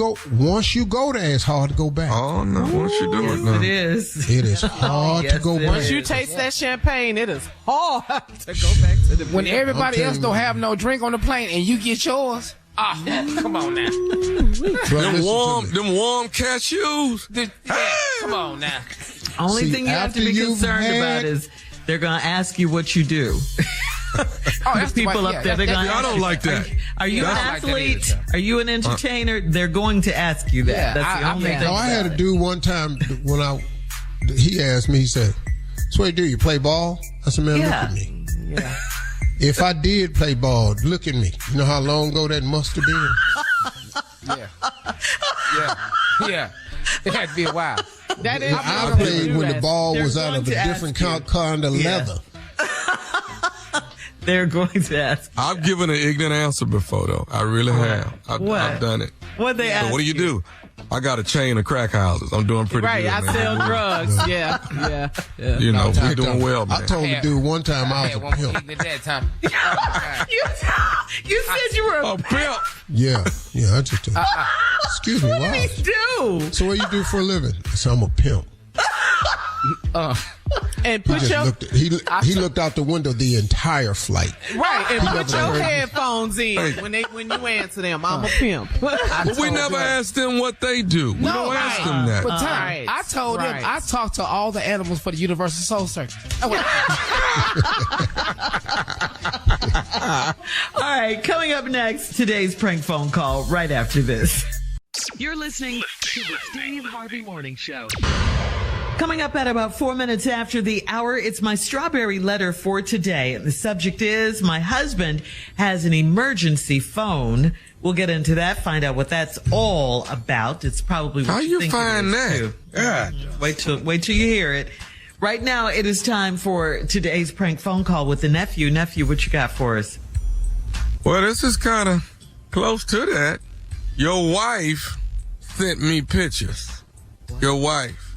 go there, it's hard to go back. Oh no! Once you do it, no. It is. It is hard to go back. Once you taste that champagne, it is hard to go back to the. When everybody else don't have no drink on the plane and you get yours. Come on now. Them warm cashews. Come on now. Only thing you have to be concerned about is they're going to ask you what you do. That's people up there. They're going to I don't like that. Are you an athlete? Are you an entertainer? They're going to ask you that. Yeah, that's the only thing. I had a dude one time when he asked me, he said, "So what do you do? You play ball?" I said, "Man, look at me." Yeah. If I did play ball, look at me. You know how long ago that must have been? Yeah. It had to be a while. That is. I played when the ball was out of a different kind of leather. They're going to ask. I've given an ignorant answer before, though. I really have. I've done it. What they ask? So what do you do? I got a chain of crack houses. I'm doing pretty good. Right, I sell drugs. Yeah. We're doing well, man. I told the dude one time I was a pimp. At that time. You said you were a pimp. Yeah, I just do. Excuse me, what did he do? So what you do for a living? I said, I'm a pimp. And put he looked out the window the entire flight. Right, and put your headphones in when you answer them. I'm a pimp. We never asked them what they do. We don't ask them that. But I told him I talked to all the animals for the Universal Soul Circus. All right, coming up next, today's prank phone call right after this. You're listening to the Steve Harvey Morning Show. Coming up at about 4 minutes after the hour, it's my strawberry letter for today. And the subject is, my husband has an emergency phone. We'll get into that, find out what that's all about. It's probably what How you think find it is, that? too. Yeah. Wait till you hear it. Right now, it is time for today's prank phone call with the nephew. Nephew, what you got for us? Well, this is kind of close to that. Your wife sent me pictures. Your wife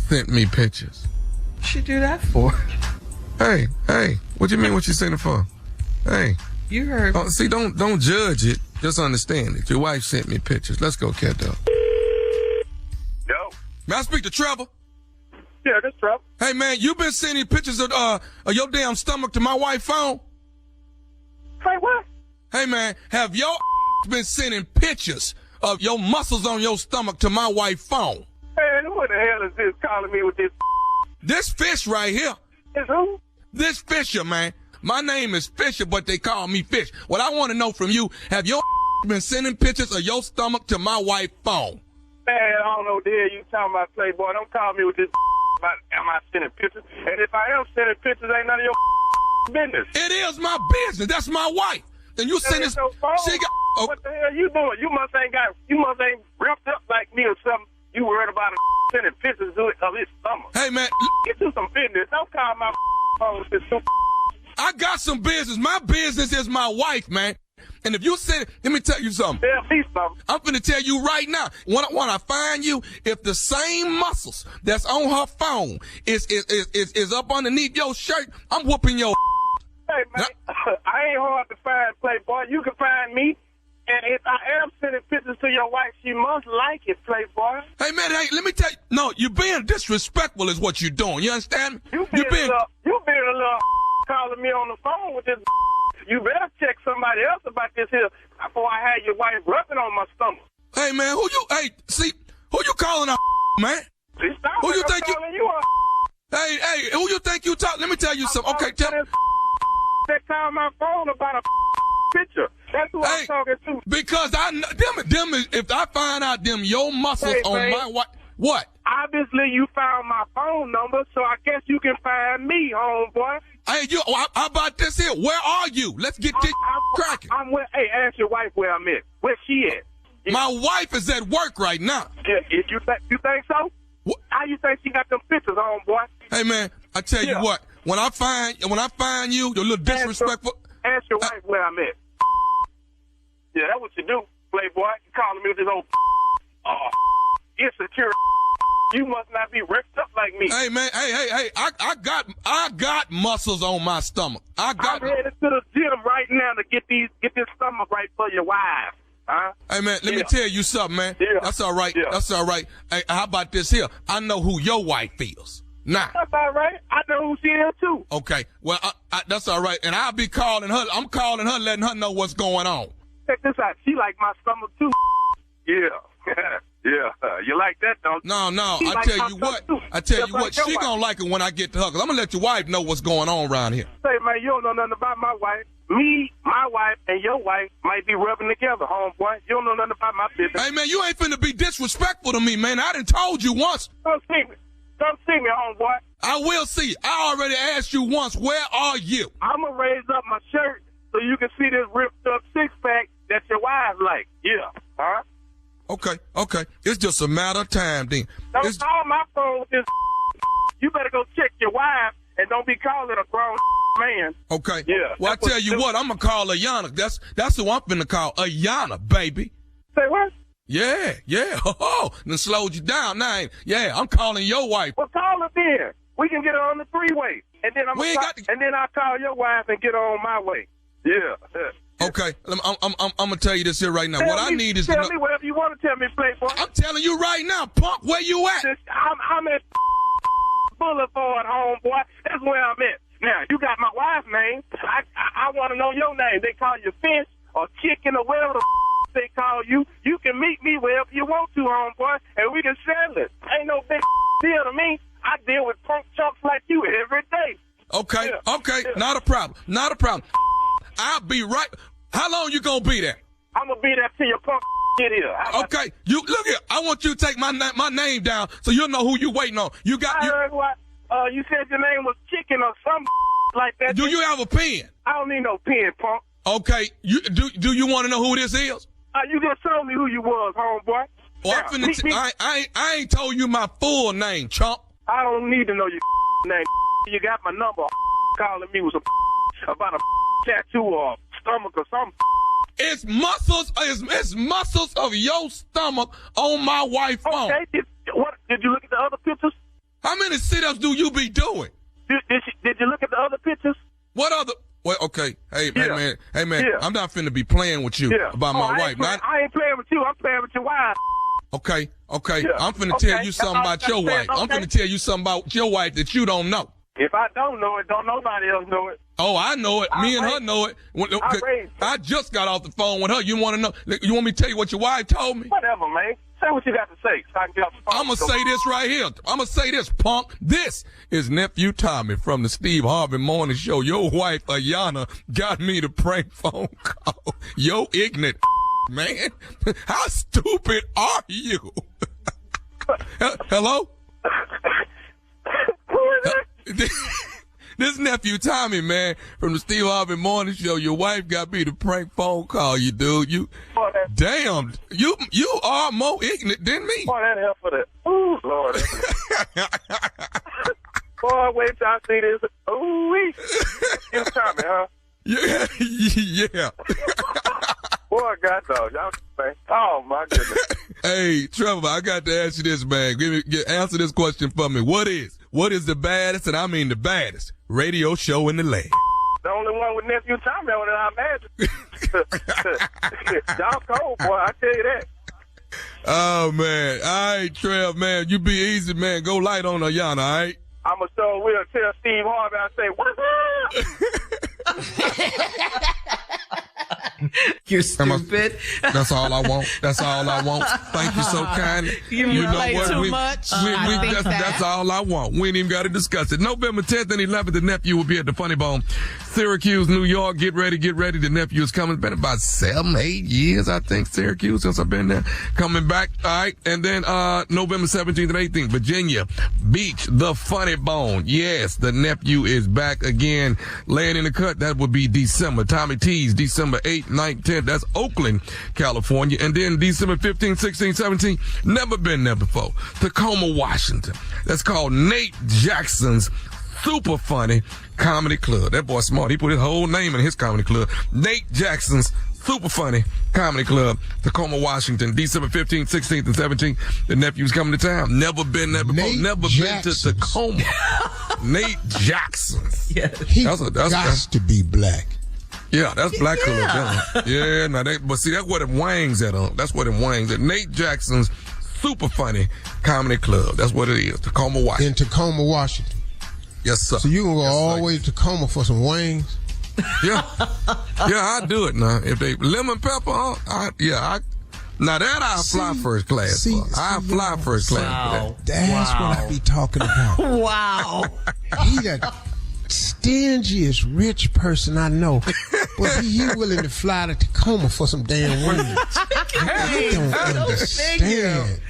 sent me pictures. What she do that for? Hey, what you mean what you sent it for? Hey. You heard. Oh, see, don't judge it. Just understand it. Your wife sent me pictures. Let's go, Kendo. Yo. May I speak to Trevor? Yeah, this Trevor. Hey, man, you been sending pictures of your damn stomach to my wife's phone? Say what? Hey, man, have your been sending pictures of your muscles on your stomach to my wife's phone? Man, what the hell is this calling me with this? This fish right here. Is who? This Fisher, man. My name is Fisher, but they call me Fish. What I want to know from you, have your been sending pictures of your stomach to my wife's phone? Man, I don't know, dear. You talking about Playboy. Don't call me with this about am I sending pictures. And if I am sending pictures, ain't none of your business. It is my business. That's my wife. Then you send this. No phone. She got. Oh, what the hell you doing? You must ain't ripped up like me or something. You worried about sending pictures of his stomach. hey, man. Get you some business. Don't call my phone with this stupid. I got some business. My business is my wife, man. And if you said, let me tell you something. Tell me something. I'm finna tell you right now. When I find you, if the same muscles that's on her phone is up underneath your shirt, I'm whooping your. Hey, man, I ain't hard to find, Playboy. You can find me. And if I am sending pictures to your wife, she must like it, Playboy. Hey, man, let me tell you. No, you're being disrespectful is what you're doing. You understand me? You being a little calling me on the phone with this. You better check somebody else about this here before I had your wife rubbing on my stomach. Hey, man, who you calling a man? See, stop Who you I'm think you? calling you a Hey, who you think you talk? Let me tell you something. Okay, tell me. That called my phone about a picture. That's who I'm talking to. Because them is, if I find out them your muscles on my wife, what? Obviously, you found my phone number, so I guess you can find me, homeboy. Hey, how about this here? Where are you? Let's get this cracking. Hey, ask your wife where I'm at. Where she at? My wife is at work right now. Yeah, you think so? What? How you think she got them pictures, homeboy? Hey, man, I tell you what. When I find you, you're a little disrespectful. Ask your wife where I'm at. Yeah, that's what you do, Playboy. You calling me with this old insecure. You must not be ripped up like me. Hey, man, hey, I got muscles on my stomach. I'm headed to the gym right now to get this stomach right for your wife. Huh? Hey, man, let me tell you something, man. Yeah. That's all right. Yeah. That's all right. Hey, how about this here? I know who your wife is. Nah. That's all right. I know who she is, too. Okay. Well, that's all right. And I'll be calling her. I'm calling her, letting her know what's going on. Check this out. She like my stomach, too. Yeah. Yeah. You like that, don't you? No. I tell you what. She gonna like it when I get to her. Cause I'm gonna let your wife know what's going on around here. Say, man, you don't know nothing about my wife. Me, my wife, and your wife might be rubbing together, homeboy. You don't know nothing about my business. Hey, man, you ain't finna be disrespectful to me, man. I done told you once. Come see me, homeboy. I will see you. I already asked you once, where are you? I'm going to raise up my shirt so you can see this ripped up six-pack that your wife like. Yeah. Huh? Okay. It's just a matter of time, then. Don't call my phone with this. You better go check your wife and don't be calling a grown man. Okay. Yeah. Well, I tell you what, I'm going to call Ayana. That's who I'm finna call. Ayana, baby. Say what? Yeah. Oh, then slowed you down now. Yeah, I'm calling your wife. Well, call her then. We can get her on the three-way. And then and then I'll call your wife and get her on my way. Yeah. Okay, I'm gonna tell you this here right now. What I need is tell me whatever you want to tell me, Playboy. I'm telling you right now, punk. Where you at? I'm at Boulevard, homeboy. That's where I'm at. Now you got my wife's name. I want to know your name. They call you Fish or Chicken or whatever the they call you. You can meet me wherever you want to, homeboy, and we can settle it. Ain't no big deal to me. I deal with punk chumps like you every day. Okay, Yeah. okay, not a problem. I'll be right. How long you gonna be there? I'm gonna be there till your punk get here. Okay, you look here. I want you to take my name down so you'll know who you waiting on. You heard what? You said your name was Chicken or something like that. Do you have a pen? I don't need no pen, punk. Okay, do you want to know who this is? You just told me who you was, homeboy. Well, I ain't told you my full name, chump. I don't need to know your name. You got my number. Calling me was about a tattoo or stomach or something. It's muscles of your stomach on my wife's phone. Okay, did you look at the other pictures? How many sit-ups do you be doing? Did you look at the other pictures? What other? Well, okay. Hey man. Yeah. I'm not finna be playing with you about my wife. I ain't playing with you. I'm playing with your wife. Okay. Yeah. I'm finna tell you something about your wife. I'm finna tell you something about your wife that you don't know. If I don't know it, don't nobody else know it. Oh, I know it. Me and her know it. I just got off the phone with her. You want to know? You want me to tell you what your wife told me? Whatever, man. Say what you got to say. So I can get off the phone. I'm going to say this right here. I'm going to say this, punk. This is Nephew Tommy from the Steve Harvey Morning Show. Your wife, Ayana, got me the prank phone call. Yo, ignorant, man. How stupid are you? Hello? Who is it? This Nephew Tommy, man, from the Steve Harvey Morning Show. Your wife got me the prank phone call, you dude. Damn, you are more ignorant than me. Boy, that help for that. Ooh, Lord. Boy, wait till I see this. Ooh, wee. You Tommy, huh? Yeah. Boy, God, dog. Y'all, man. Oh, my goodness. Hey, Trevor, I got to ask you this, man. Answer this question for me. What is the baddest, and I mean the baddest, radio show in the land? The only one with Nephew Tommy on it, I imagine. Y'all cold, boy. I tell you that. Oh, man. All right, Trev, man. You be easy, man. Go light on Ayana, all right? I'm going to show Will tell Steve Harvey, I say, what's up? You're stupid. That's all I want. That's all I want. Thank you so kindly. You know what? Too much. That's all I want. We ain't even got to discuss it. November 10th and 11th, the nephew will be at the Funny Bone, Syracuse, New York. Get ready. The nephew is coming. It's been about 7-8 years, I think, Syracuse, since I've been there. Coming back. All right. And then November 17th and 18th, Virginia Beach, the Funny Bone. Yes, the nephew is back again. Laying in the cut. That would be December. Tommy T's, December 8th, 9th, 10th. That's Oakland, California. And then December 15th, 16th, 17th. Never been there before. Tacoma, Washington. That's called Nate Jackson's Super Funny Comedy Club. That boy smart. He put his whole name in his comedy club. Nate Jackson's Super Funny Comedy Club, Tacoma, Washington, December 15th, 16th, and 17th. The nephew's coming to town. Never been there before. Never been to Tacoma. Nate Jackson's. Yes. He got to be black. Yeah, that's black color. Yeah, but see, that's where them wangs at. That's where them wangs at. Nate Jackson's Super Funny Comedy Club. That's what it is. Tacoma, Washington. In Tacoma, Washington. Yes, sir. So you can go all the way to Tacoma for some wings? Yeah, I do it now. If they lemon pepper, now that I'll fly first class. I'll fly first class for that. That's what I be talking about. Wow. He the stingiest rich person I know, but he willing to fly to Tacoma for some damn wings. I don't understand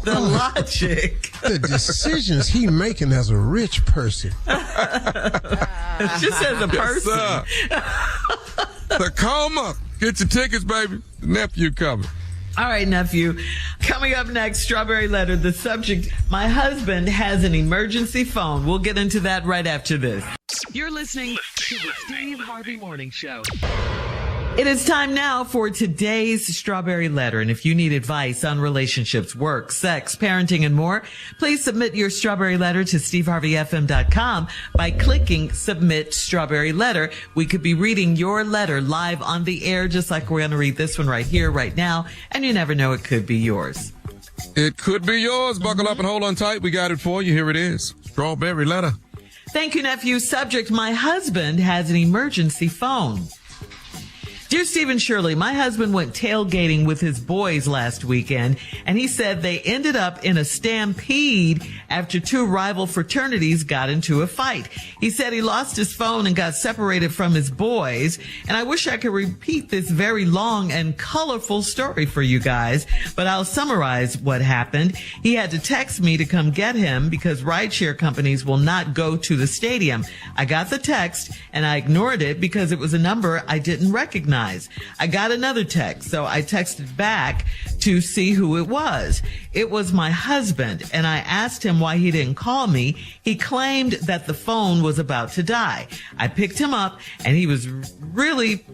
the logic. The decisions he making as a rich person. Just as a person. Yes, Tacoma. Get your tickets, baby. The nephew coming. All right, nephew. Coming up next, Strawberry Letter. The subject, my husband has an emergency phone. We'll get into that right after this. You're listening to the Steve Harvey Morning Show. It is time now for today's Strawberry Letter. And if you need advice on relationships, work, sex, parenting, and more, please submit your Strawberry Letter to steveharveyfm.com by clicking Submit Strawberry Letter. We could be reading your letter live on the air, just like we're going to read this one right here, right now. And you never know, it could be yours. It could be yours. Buckle up and hold on tight. We got it for you. Here it is. Strawberry Letter. Thank you, nephew. Subject, my husband has an emergency phone. Dear Steve and Shirley, my husband went tailgating with his boys last weekend, and he said they ended up in a stampede after two rival fraternities got into a fight. He said he lost his phone and got separated from his boys, and I wish I could repeat this very long and colorful story for you guys, but I'll summarize what happened. He had to text me to come get him because rideshare companies will not go to the stadium. I got the text, and I ignored it because it was a number I didn't recognize. I got another text, so I texted back to see who it was. It was my husband, and I asked him why he didn't call me. He claimed that the phone was about to die. I picked him up, and he was really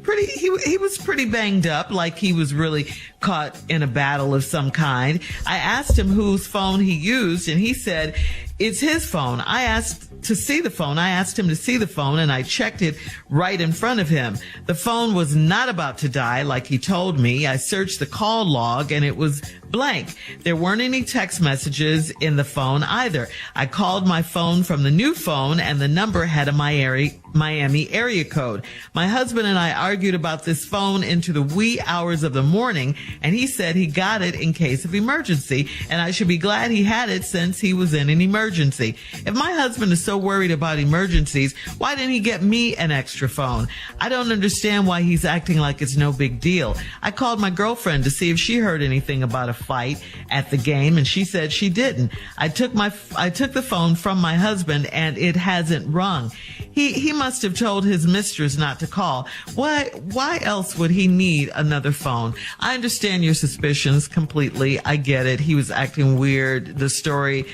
he was pretty banged up, like he was really caught in a battle of some kind. I asked him whose phone he used, and he said it's his phone. I asked him to see the phone, and I checked it right in front of him. The phone was not about to die like he told me. I searched the call log, and it was blank. There weren't any text messages in the phone either. I called my phone from the new phone, and the number had a Miami area code. My husband and I argued about this phone into the wee hours of the morning, and he said he got it in case of emergency, and I should be glad he had it since he was in an emergency. If my husband is so worried about emergencies, why didn't he get me an extra phone? I don't understand why he's acting like it's no big deal. I called my girlfriend to see if she heard anything about a fight at the game, and she said she didn't. I took the phone from my husband, and it hasn't rung. He must have told his mistress not to call. Why else would he need another phone? I understand your suspicions completely. I get it. He was acting weird. The story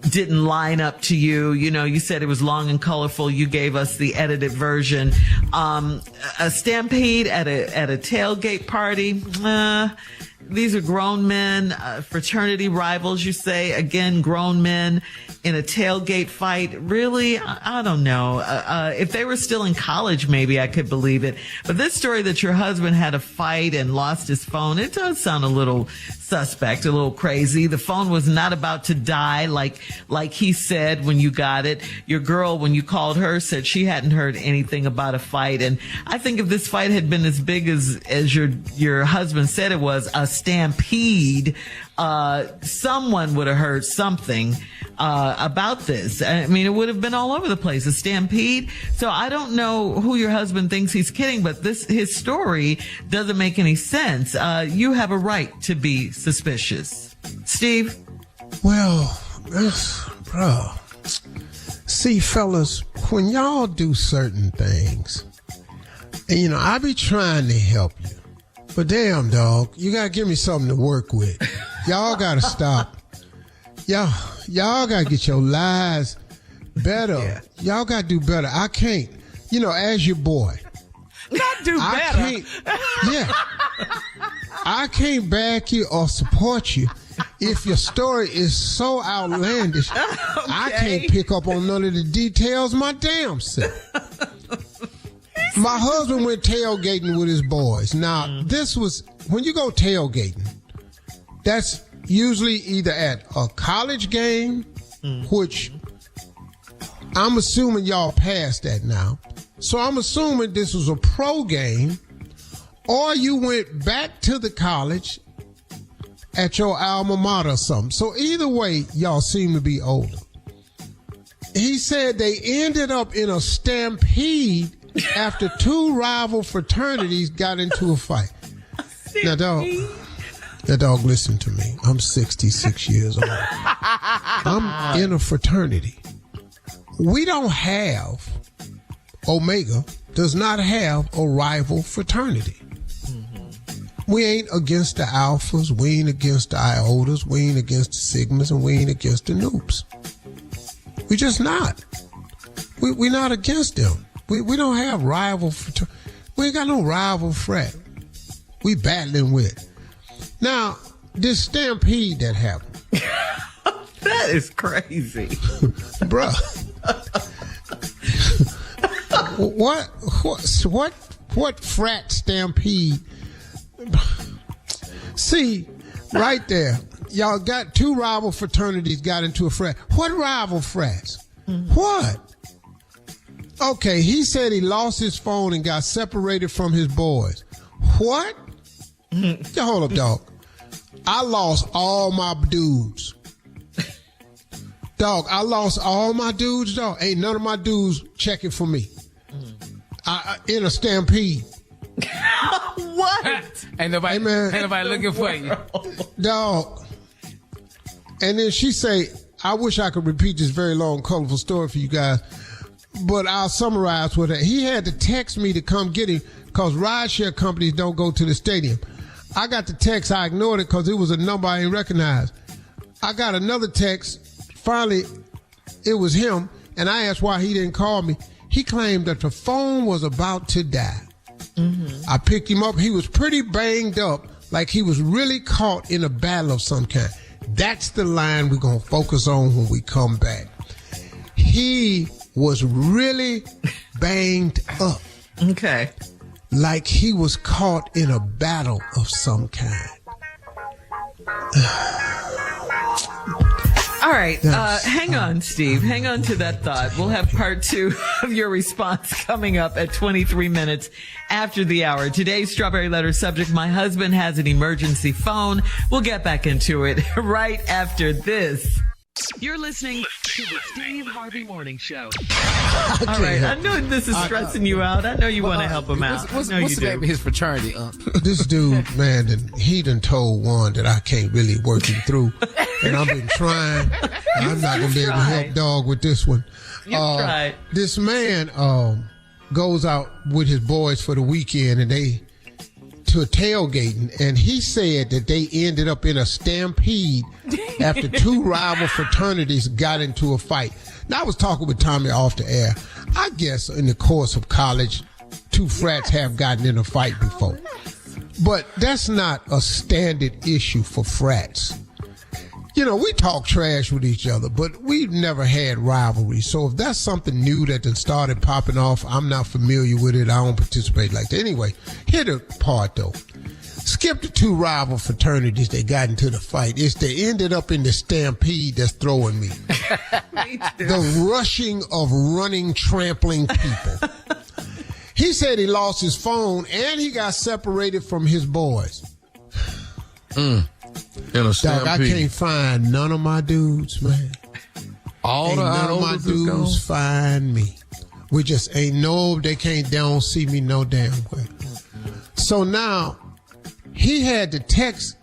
didn't line up to you. You know, you said it was long and colorful. You gave us the edited version. A stampede at a tailgate party. These are grown men, fraternity rivals, you say. Again, grown men in a tailgate fight. Really? I don't know. If they were still in college, maybe I could believe it. But this story that your husband had a fight and lost his phone, it does sound a little suspect, a little crazy. The phone was not about to die like he said when you got it. Your girl, when you called her, said she hadn't heard anything about a fight. And I think if this fight had been as big as your husband said it was, a stampede, someone would have heard something about this. I mean, it would have been all over the place, a stampede. So I don't know who your husband thinks he's kidding, but his story doesn't make any sense. You have a right to be suspicious. Steve? Well, bro, see, fellas, when y'all do certain things, and, I be trying to help you, but damn, dog, you gotta give me something to work with. Y'all gotta stop. Y'all gotta get your lives better. Yeah. Y'all gotta do better. I can't, as your boy. Not do better. I can't back you or support you if your story is so outlandish. Okay. I can't pick up on none of the details my damn self. My husband went tailgating with his boys. Now, this was, when you go tailgating, that's usually either at a college game, which I'm assuming y'all passed that now. So I'm assuming this was a pro game, or you went back to the college at your alma mater or something. So either way, y'all seem to be older. He said they ended up in a stampede after two rival fraternities got into a fight. Now, dog, listen to me. I'm 66 years old. I'm in a fraternity. We don't have, Omega does not have a rival fraternity. We ain't against the alphas, we ain't against the iotas, we ain't against the sigmas, and we ain't against the noobs. We just not. We're not against them. We don't have rival fraternity. We ain't got no rival frat. We battling with. Now, this stampede that happened. That is crazy. Bruh. What frat stampede? See, right there, y'all got two rival fraternities got into a frat. What rival frats? What? Okay, he said he lost his phone and got separated from his boys. What? Hold up, dog. I lost all my dudes. Dog, I lost all my dudes, dog. Ain't none of my dudes checking for me. In a stampede. What? Ain't nobody looking for you. Dog. And then she say, I wish I could repeat this very long, colorful story for you guys, but I'll summarize with it. He had to text me to come get him because rideshare companies don't go to the stadium. I got the text. I ignored it because it was a number I didn't recognize. I got another text. Finally, it was him, and I asked why he didn't call me. He claimed that the phone was about to die. Mm-hmm. I picked him up. He was pretty banged up, like he was really caught in a battle of some kind. That's the line we're going to focus on when we come back. He was really banged up. Okay. Like he was caught in a battle of some kind. All right. Hang on, Steve. Hang on to that thought. We'll have part 2 of your response coming up at 23 minutes after the hour. Today's Strawberry Letter subject, my husband has an emergency phone. We'll get back into it right after this. You're listening to the Steve Harvey Morning Show. All right. I know this is stressing you out. I know you want to help him out. What's the name of his fraternity? This dude, man, he done told one that I can't really work him through. And I've been trying. I'm not going to be able to help dog with this one. You tried. This man goes out with his boys for the weekend and they to a tailgating, and he said that they ended up in a stampede after 2 rival fraternities got into a fight. Now, I was talking with Tommy off the air. I guess in the course of college, 2 frats have gotten in a fight before. But that's not a standard issue for frats. You know, we talk trash with each other, but we've never had rivalry. So if that's something new that done started popping off, I'm not familiar with it. I don't participate like that. Anyway, here the part though. Skip the 2 rival fraternities that got into the fight. It's they ended up in the stampede that's throwing me. The rushing of running, trampling people. He said he lost his phone and he got separated from his boys. In a stampede. Dog, I can't find none of my dudes, man. None of my dudes find me. We just they don't see me no damn well. So now, he had to text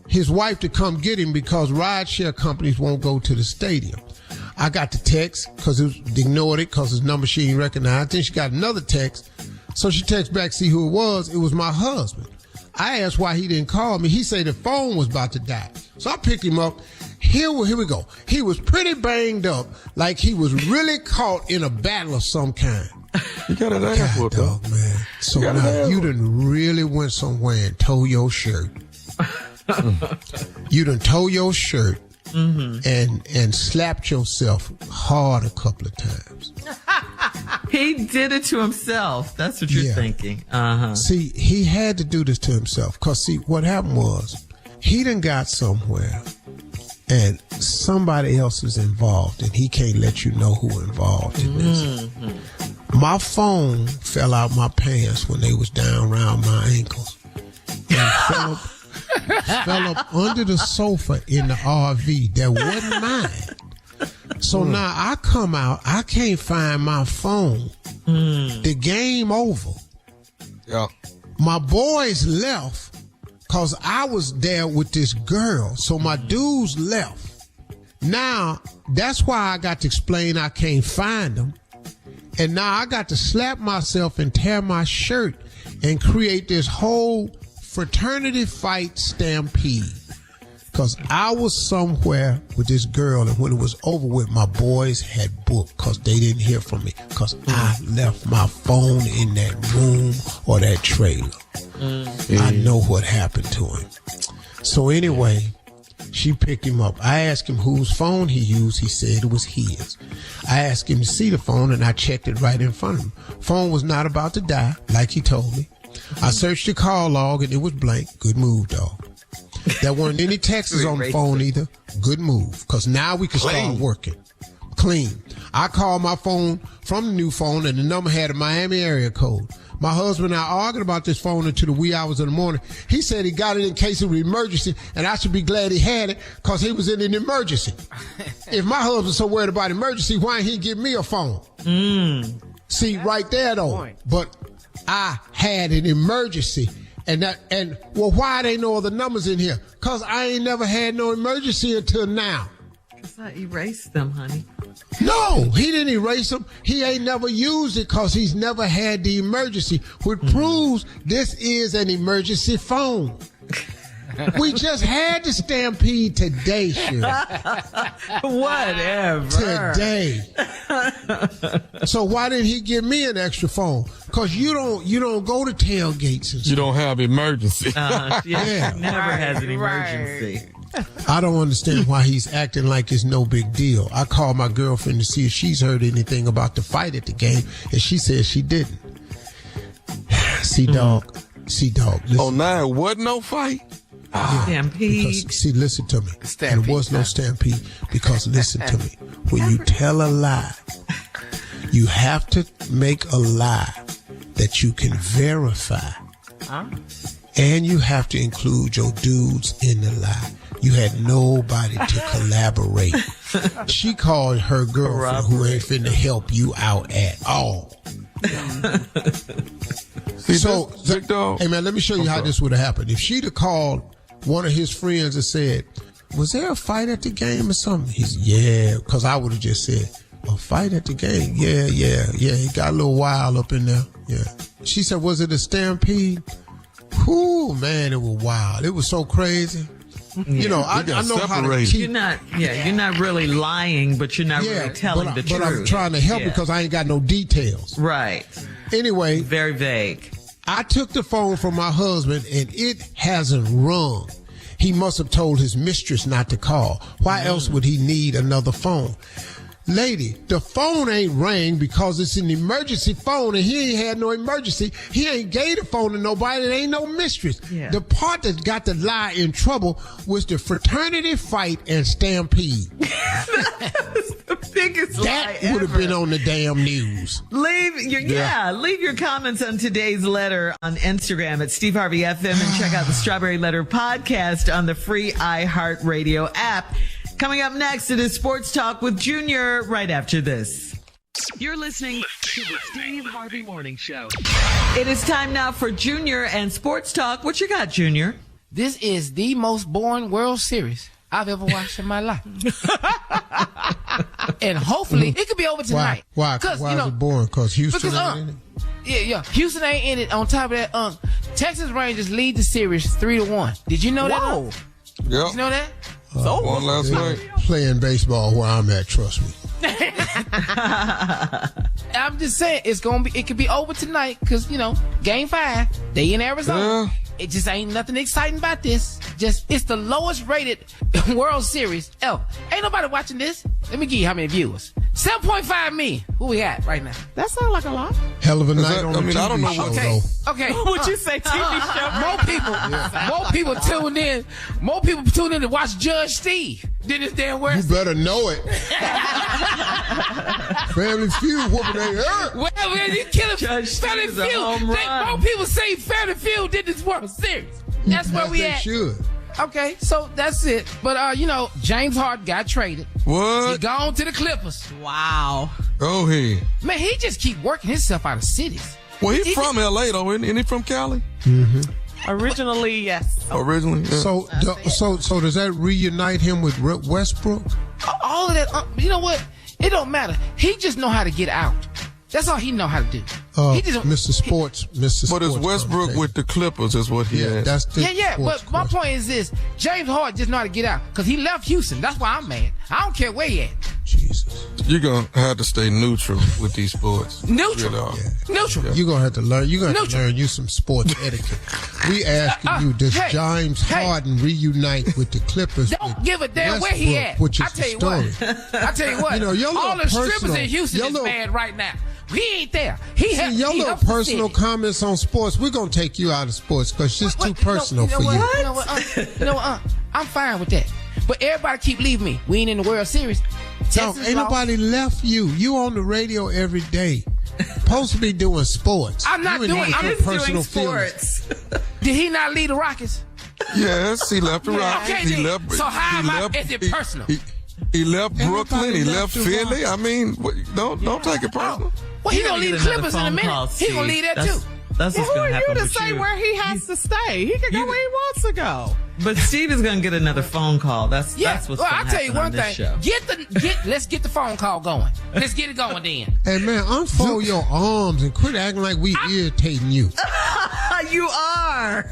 his wife to come get him because rideshare companies won't go to the stadium. I got the text because ignored it because his number she didn't recognize. Then she got another text. So she texted back, see who it was. It was my husband. I asked why he didn't call me. He said the phone was about to die. So I picked him up. Here we go. He was pretty banged up, like he was really caught in a battle of some kind. You got an ass whoop, dog, man. So now you done really went somewhere and tore your shirt. You done tore your shirt and slapped yourself hard a couple of times. He did it to himself. That's what you're thinking. Uh-huh. See, he had to do this to himself. Because, see, what happened was he done got somewhere and somebody else is involved and he can't let you know who involved in this. My phone fell out my pants when they was down around my ankles and fell up under the sofa in the RV that wasn't mine. So now I come out, I can't find my phone. The game over. Yeah. My boys left because I was there with this girl. So my dudes left. Now, that's why I got to explain I can't find them. And now I got to slap myself and tear my shirt and create this whole fraternity fight stampede. Because I was somewhere with this girl, and when it was over with, my boys had booked because they didn't hear from me because I left my phone in that room or that trailer. I know what happened to him. So anyway, she picked him up. I asked him whose phone he used. He said it was his. I asked him to see the phone, and I checked it right in front of him. Phone was not about to die, like he told me. I searched the call log, and it was blank. Good move, dog. There weren't any texts on the phone either. Good move, because now we can start working. Clean. I called my phone from the new phone, and the number had a Miami area code. My husband and I argued about this phone until the wee hours of the morning. He said he got it in case of an emergency, and I should be glad he had it because he was in an emergency. If my husband's so worried about emergency, why didn't he give me a phone? See, right there, though. But I had an emergency. And why they know other numbers in here? Because I ain't never had no emergency until now. Because I erased them, honey. No, he didn't erase them. He ain't never used it because he's never had the emergency, which proves this is an emergency phone. We just had the stampede today, Shirley. Whatever. Today. So why didn't he give me an extra phone? Because you don't go to tailgates and stuff. You don't have emergency. Yeah. Never has an emergency. I don't understand why he's acting like it's no big deal. I called my girlfriend to see if she's heard anything about the fight at the game, and she said she didn't. See, dog. Listen. Oh, now it wasn't no fight? Stampede. Because, listen to me. There was no stampede because listen to me. When you tell a lie, you have to make a lie that you can verify. And you have to include your dudes in the lie. You had nobody to collaborate. She called her girlfriend who ain't finna help you out at all. Hey man, let me show you how this would have happened. If she'd have called one of his friends and said, was there a fight at the game or something? He said, yeah, because I would have just said, a fight at the game? Yeah. He got a little wild up in there. Yeah. She said, was it a stampede? Whoo, man, it was wild. It was so crazy. You know, I know how to keep. You're not really lying, but you're not really telling the truth. But I'm trying to help because I ain't got no details. Right. Anyway. Very vague. I took the phone from my husband and it hasn't rung. He must have told his mistress not to call. Why else would he need another phone? Lady, the phone ain't rang because it's an emergency phone and he ain't had no emergency. He ain't gave the phone to nobody. It ain't no mistress. Yeah. The part that got the lie in trouble was the fraternity fight and stampede. That was the biggest lie That would have been on the damn news. Leave your comments on today's letter on Instagram at Steve Harvey FM and check out the Strawberry Letter podcast on the free iHeartRadio app. Coming up next, it is Sports Talk with Junior right after this. You're listening to the Steve Harvey Morning Show. It is time now for Junior and Sports Talk. What you got, Junior? This is the most boring World Series I've ever watched in my life. And hopefully it could be over tonight. Why is it boring? Because Houston ain't in it? Yeah. Houston ain't in it. On top of that, Texas Rangers lead the series 3-1. Did you know that? Whoa. Yep. Did you know that? One last night. Playing baseball where I'm at, trust me. I'm just saying it could be over tonight because game 5 they in Arizona. It just ain't nothing exciting about this. It's the lowest rated World Series ever. Ain't nobody watching this. Let me give you how many viewers. 7.5 million. Who we at right now? That sounds like a lot. Hell of a night on the TV I don't know show, what. Okay. What would you say, TV show? More people tuned in. More people tuned in to watch Judge Steve than this damn World You Series. better know it. Family Feud whooping their hurt. Well, you kill him. Judge Family Steve is a home Feud. run. More people say Family Feud did this World Series. That's where we They at. should. Okay, so that's it. But, James Harden got traded. What? He gone to the Clippers. Wow. Oh, hey. Man, he just keep working himself out of cities. Well, he's from L.A., though, isn't he from Cali? Mm-hmm. Originally, yes. Originally, yeah. So does that reunite him with Westbrook? All of that, you know what? It don't matter. He just know how to get out. That's all he know how to do. He just, Mr. Sports. But it's Westbrook with the Clippers is what he has. That's the but my point is this. James Harden just know how to get out because he left Houston. That's why I'm mad. I don't care where he at. Jesus. You're going to have to stay neutral with these sports. Neutral. Neutral. You're going to have to learn. You're going to have to learn you some sports etiquette. We asking you, does James Harden reunite with the Clippers? Don't give a damn where he at. Which is I tell you what. All the strippers in Houston is mad right now. He ain't there. Your little personal comments on sports, we're going to take you out of sports because it's just too personal for you. You know what? I'm fine with that. But everybody keep leaving me. We ain't in the World Series. Ain't nobody left you. You on the radio every day. Supposed to be doing sports. I'm not doing. I'm just doing sports. Did he not lead the Rockets? Yes, he left the Rockets. Okay, he left. So how is it personal? He left Brooklyn. He left Philly. I mean, don't take it personal. Well, he gonna leave the Clippers in a minute. He gonna leave that too. That's what's who going to are happen you to with say you. where he has to stay? He can go where he wants to go. But Steve is going to get another phone call. That's what's going to happen. I'll tell you one on this thing. Show. Let's get the phone call going. Let's get it going then. Hey man, unfold your arms and quit acting like we irritating you. You are.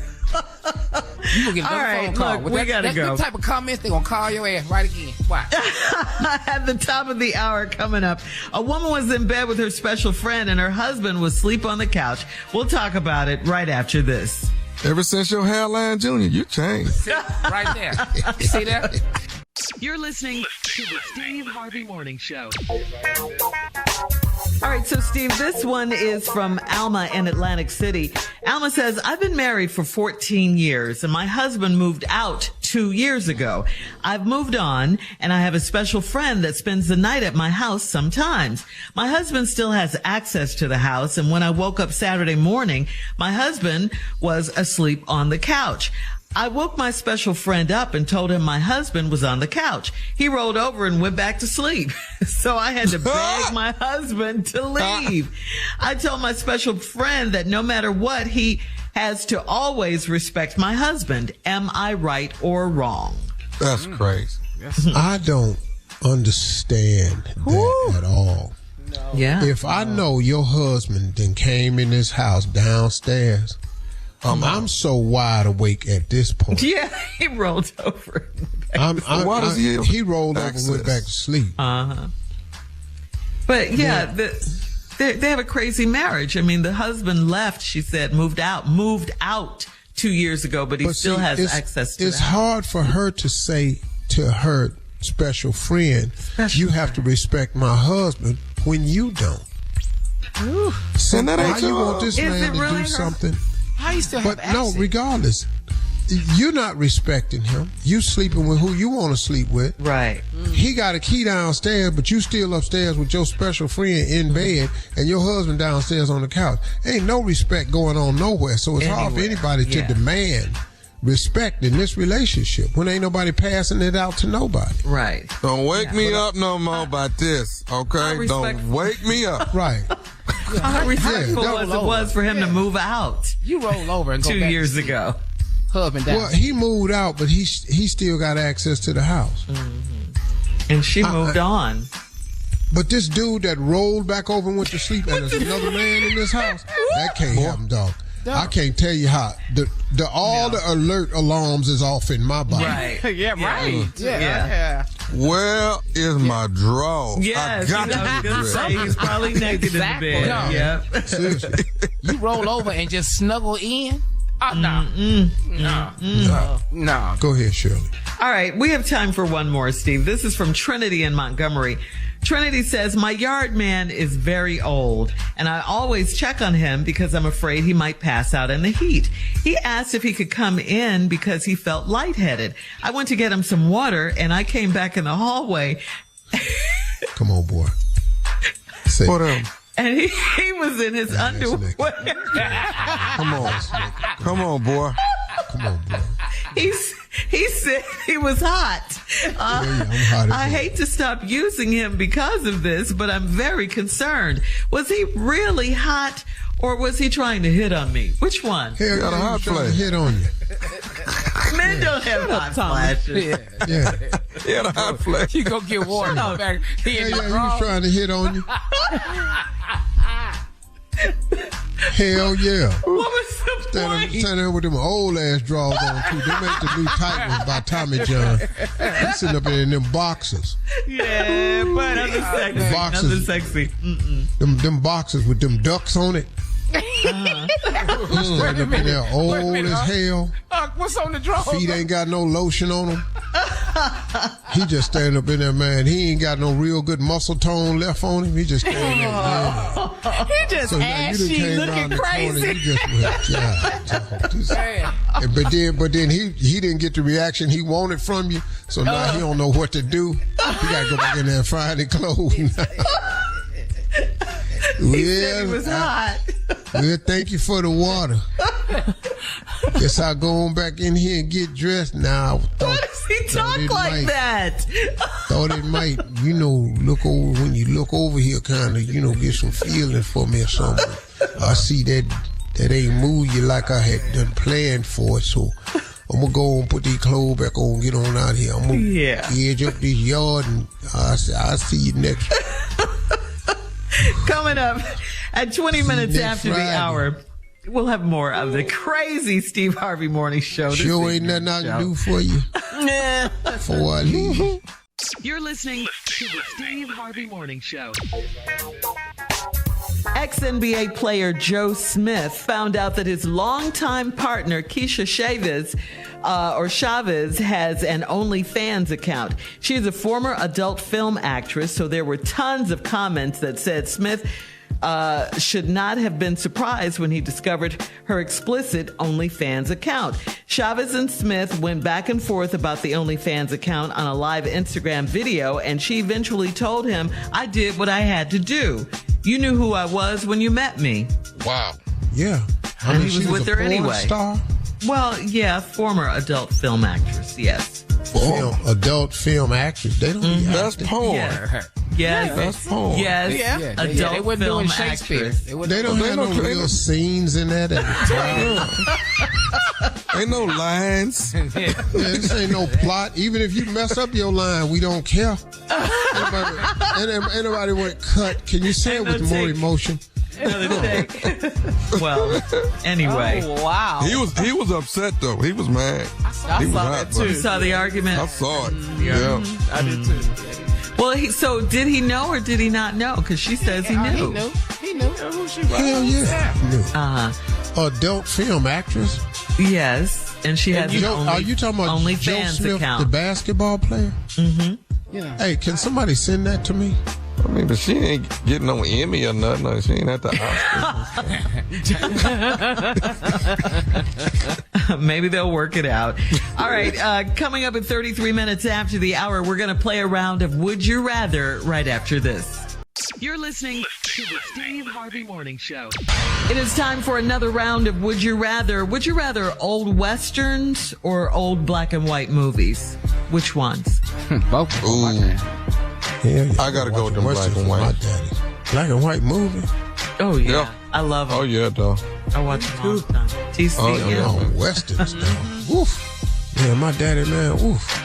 You gonna get another All right, phone call. look, With we gotta go. That type of comments, they gonna call your ass right again. Why? At the top of the hour coming up, a woman was in bed with her special friend and her husband was asleep on the couch. We'll talk about it right after this. Ever since your hairline, Junior, you changed. Right there. You see that? You're listening to the Steve Harvey Morning Show. All right, so Steve, this one is from Alma in Atlantic City. Alma says, I've been married for 14 years and my husband moved out 2 years ago. I've moved on and I have a special friend that spends the night at my house sometimes. My husband still has access to the house, and when I woke up Saturday morning, my husband was asleep on the couch. I woke my special friend up and told him my husband was on the couch. He rolled over and went back to sleep. So I had to beg my husband to leave. I told my special friend that no matter what, he has to always respect my husband. Am I right or wrong? That's crazy. I don't understand that at all. No. Yeah. If I know your husband then came in this house downstairs, I'm so wide awake at this point. Yeah, he rolled over. Why does he rolled over and went back to sleep. But yeah, they have a crazy marriage. I mean, the husband left, she said, moved out 2 years ago, but he still has access to It's hard for her to say to her special friend, you have to respect my husband when you don't. Ooh. So why you want this man to do something? How you still have access? No, regardless, you're not respecting him. You sleeping with who you want to sleep with. Right. He got a key downstairs, but you still upstairs with your special friend in bed and your husband downstairs on the couch. Ain't no respect going on nowhere. So it's hard for anybody to demand respect in this relationship when ain't nobody passing it out to nobody. Right. Don't wake me up no more about this, okay? Don't wake me up. Right. How respectful as it was for him to move out. You roll over and go 2 back years ago. Husband down. Well, he moved out, but he still got access to the house. Mm-hmm. And she moved on. But this dude that rolled back over and went to sleep, and there's another man in this house, that can't happen, dog. I can't tell you how. All the alert alarms is off in my body. Right. Right. Yeah. Where is my draw? Yes. I got to say he's probably naked in the bed. No. Yep. Seriously. You roll over and just snuggle in? Oh, no. No. Go ahead, Shirley. All right, we have time for one more, Steve. This is from Trinity in Montgomery. Trinity says, my yard man is very old, and I always check on him because I'm afraid he might pass out in the heat. He asked if he could come in because he felt lightheaded. I went to get him some water, and I came back in the hallway. Come on, boy. What else? And he was in his underwear. Come on, boy. Come on, boy. He said he was hot. I'm hot I hate to stop using him because of this, but I'm very concerned. Was he really hot, or was he trying to hit on me? Which one? Hell, got a hot flash. Hit on you. Men don't have hot flashes. Yeah. He had a hot flash. You go get water. Back. He was trying to hit on you. Hell yeah. What was the point? Standing there with them old ass drawers on too. They make the new tight ones by Tommy John. He's sitting up in them boxers. Yeah, but nothing sexy. Them boxers with them ducks on it. He's standing up in there old as hell. What's on the drawers? Feet ain't got no lotion on them. He just standing up in there, man. He ain't got no real good muscle tone left on him. He just standing there, man. He just ashy, looking crazy. He just went, but then he didn't get the reaction he wanted from you. So now he don't know what to do. He got to go back in there and find his clothes. He said he was hot. Well, thank you for the water. Guess I'll go on back in here and get dressed now. Why does he talk like that? Thought it might, look over when you look over here, kind of, get some feelings for me or something. I see that ain't move you like I had done planned for it, so I'm gonna go and put these clothes back on and get on out here. I'm gonna edge up this yard and I'll see you next. Coming up at 20 minutes after the hour. We'll have more of the crazy Steve Harvey Morning Show. Sure ain't nothing I can do for you. Before I leave. You're listening to the Steve Harvey Morning Show. Ex-NBA player Joe Smith found out that his longtime partner, Keisha Chavez, has an OnlyFans account. She is a former adult film actress, so there were tons of comments that said Smith should not have been surprised when he discovered her explicit OnlyFans account. Chavez and Smith went back and forth about the OnlyFans account on a live Instagram video, and she eventually told him, "I did what I had to do. You knew who I was when you met me." Wow. Yeah. And he was with her porn anyway. Star? Well, yeah, former adult film actress, yes. Adult film actress. They don't be That's acting. porn. Yes. That's porn. Yes. Yeah. Adult They wasn't film doing Shakespeare. actress. They don't have no real scenes in that. Ain't no lines. This ain't no plot. Even if you mess up your line, we don't care. Anybody want cut? Can you say it with more emotion? Another take. Well, anyway. Oh, wow. He was upset though. He was mad. I saw that too. You saw the argument? I saw it. Yeah. I did too. Well, so did he know or did he not know? Because she says he knew. He knew who she was. Hell yeah. He knew. Uh-huh. Adult film actress. yes. And she has an Are you talking about Joe OnlyFans Smith, account. the basketball player? Mm-hmm. Yeah. Hey, can somebody send that to me? I mean, but she ain't getting no Emmy or nothing. No, she ain't at the Oscar. Maybe they'll work it out. All right. Coming up at 33 minutes after the hour, we're going to play a round of Would You Rather right after this. You're listening to the Steve Harvey Morning Show. It is time for another round of Would You Rather. Would you rather old Westerns or old black and white movies? Which ones? Both. Ooh. Yeah, I gotta go with them black and white. My daddy. Black and white movie. Oh, yeah. Yeah. I love them. Oh yeah, dog. I watch them all the time. TC, Oh, yeah. Oh, westerns now. Woof. Yeah, my daddy, man. Woof.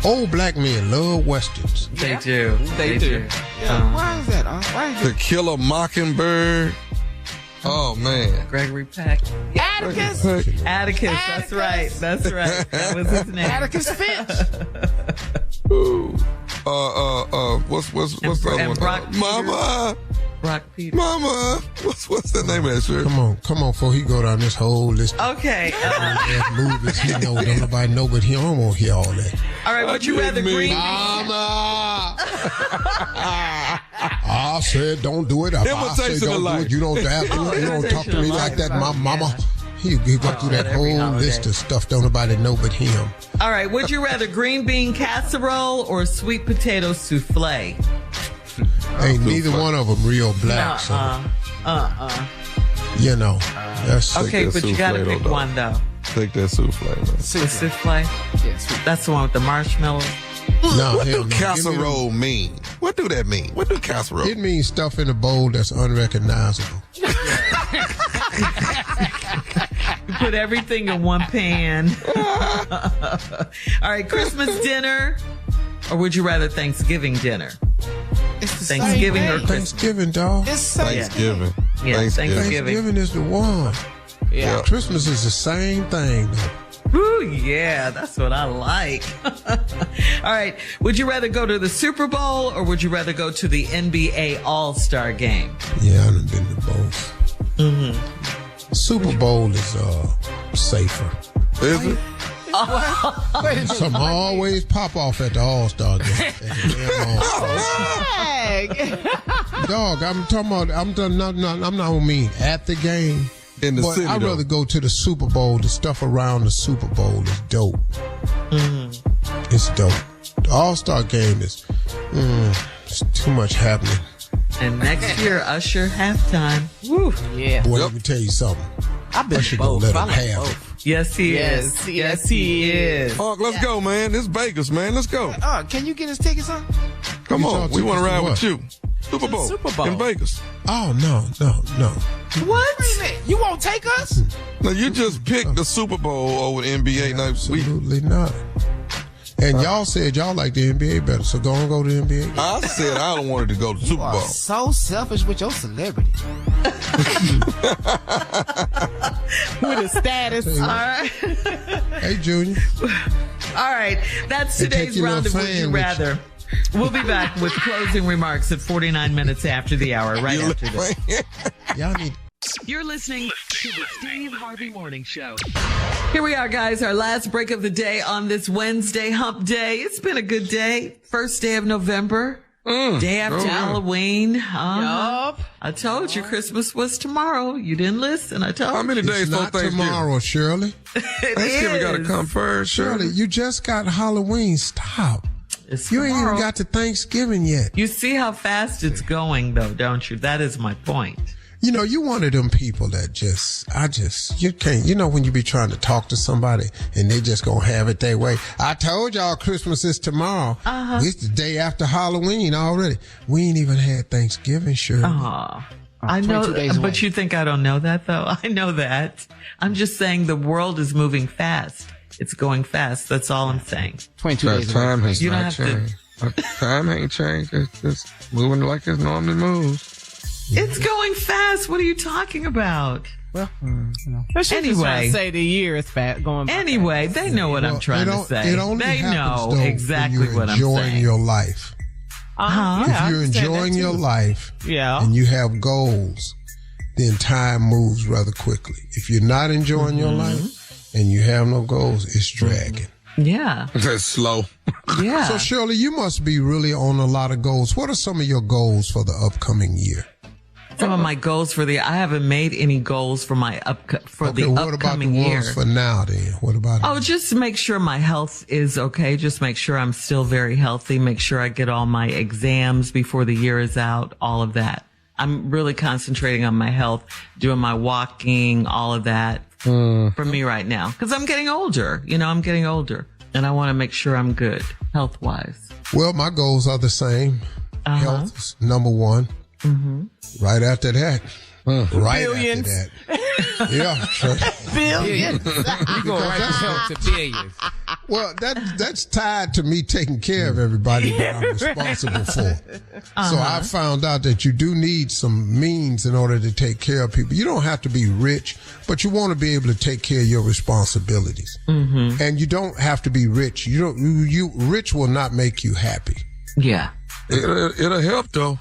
Old black men love westerns. They do. They do. Yeah. Why is that? Why is To it? Kill a Mockingbird. Oh man. Gregory Peck. Atticus. Atticus. That's right. That's right. That was his name. Atticus Finch. Ooh. What's the other and one? Brock Mama. Brock Peters. Mama. What's the name of that shirt? Come on, before he go down this whole list of Okay. movies he know, don't nobody know, but he don't want to hear all that. All right. Would you rather green? Mama! I said don't do it. If I say Imitation don't of do life. it, you don't have to. You don't talk to me like that, my mama. He go through that every whole holiday. list of stuff don't nobody know but him. All right. Would you rather green bean casserole or sweet potato souffle? Ain't neither one of them real black, so you know. That's Okay, that but you got to souffle, pick though. one though. Take that souffle, man. The souffle. That's the one with the marshmallows. no. What hell do no. casserole mean? What do that mean? What do casserole? It means stuff in a bowl that's unrecognizable. You put everything in one pan. All right, Christmas dinner, or would you rather Thanksgiving dinner? It's the Thanksgiving same or thing. Christmas? Thanksgiving, dog. It's the same. Thanksgiving. Yeah, Thanksgiving. Thanksgiving is the one. Yeah. Christmas is the same thing, though. Ooh, yeah, that's what I like. All right, would you rather go to the Super Bowl or would you rather go to the NBA All-Star Game? Yeah, I done been to both. Super Bowl is safer. Is it? Some always pop off at the All-Star game. At the damn All-Star. Dog, I'm talking about. I'm not gonna mean at the game. In the But city, I'd though. rather go to the Super Bowl. The stuff around the Super Bowl is dope. It's dope. The All-Star game is it's too much happening. And next year, Usher halftime. Woo. Yeah. Boy, let me tell you something. I've been Usher to gonna both. let I him like have both. it. Yes, he Yes, is. yes, he is. Mark, let's go, man. This is Vegas, man. Let's go. Can you get his tickets on? Come You on. talking We want to tickets ride to with what? you. Super Bowl. Super Bowl. In Vegas. Oh no. What? Wait a minute. You won't take us? Now, you just picked the Super Bowl over the NBA night. Absolutely not. And y'all said y'all like the NBA better, so go to the NBA. I said I don't want it to go to the Super Bowl. So selfish with your celebrity. With a status. All right. Hey, Junior. All right. That's today's round of Would You Rather. We'll be back with closing remarks at 49 minutes after the hour, right after this. Y'all need. You're listening to the Steve Harvey Morning Show. Here we are, guys. Our last break of the day on this Wednesday hump day. It's been a good day. First day of November. Day after Halloween. Yup. I told you Christmas was tomorrow. You didn't listen. I told you. How many days It's for not Thanksgiving? tomorrow, Shirley. Thanksgiving got to come first, Shirley, you just got Halloween. Stop. It's You ain't tomorrow. even got to Thanksgiving yet. You see how fast it's going, though, don't you? That is my point. You know, you one of them people that you can't, when you be trying to talk to somebody and they just gonna have it their way. I told y'all Christmas is tomorrow. It's the day after Halloween already. We ain't even had Thanksgiving, sure. I know, 22 days away. but you think I don't know that, though? I know that. I'm just saying the world is moving fast. It's going fast. That's all I'm saying. 22 days away. Time has You don't not have to- changed. Time ain't changed. It's just moving like it normally moves. It's going fast. What are you talking about? Well, But she just trying Anyway. to say the year is going by Anyway, they know what I'm Well, trying to say. It only They happens, know though, exactly when you're what I'm enjoying saying. your life. Yeah, I If you're understand that enjoying your too. life Yeah. and you have goals, then time moves rather quickly. If you're not enjoying your life and you have no goals, it's dragging. Yeah. That's slow. Yeah. So Shirley, you must be really on a lot of goals. What are some of your goals for the upcoming year? Some of my goals for I haven't made any goals for my What about upcoming the year. ones for now then? What about Oh, it? just to make sure my health is okay. Just make sure I'm still very healthy. Make sure I get all my exams before the year is out. All of that. I'm really concentrating on my health, doing my walking, all of that for me right now. Cause I'm getting older. I'm getting older and I want to make sure I'm good health wise. Well, my goals are the same. Health is number one. Right after that. Right Billions. after that. Yeah, sure. billions. You go right to billions. Well, that's tied to me taking care of everybody that I'm responsible for. So I found out that you do need some means in order to take care of people. You don't have to be rich, but you want to be able to take care of your responsibilities. And you don't have to be rich. Rich will not make you happy. Yeah. It'll help though.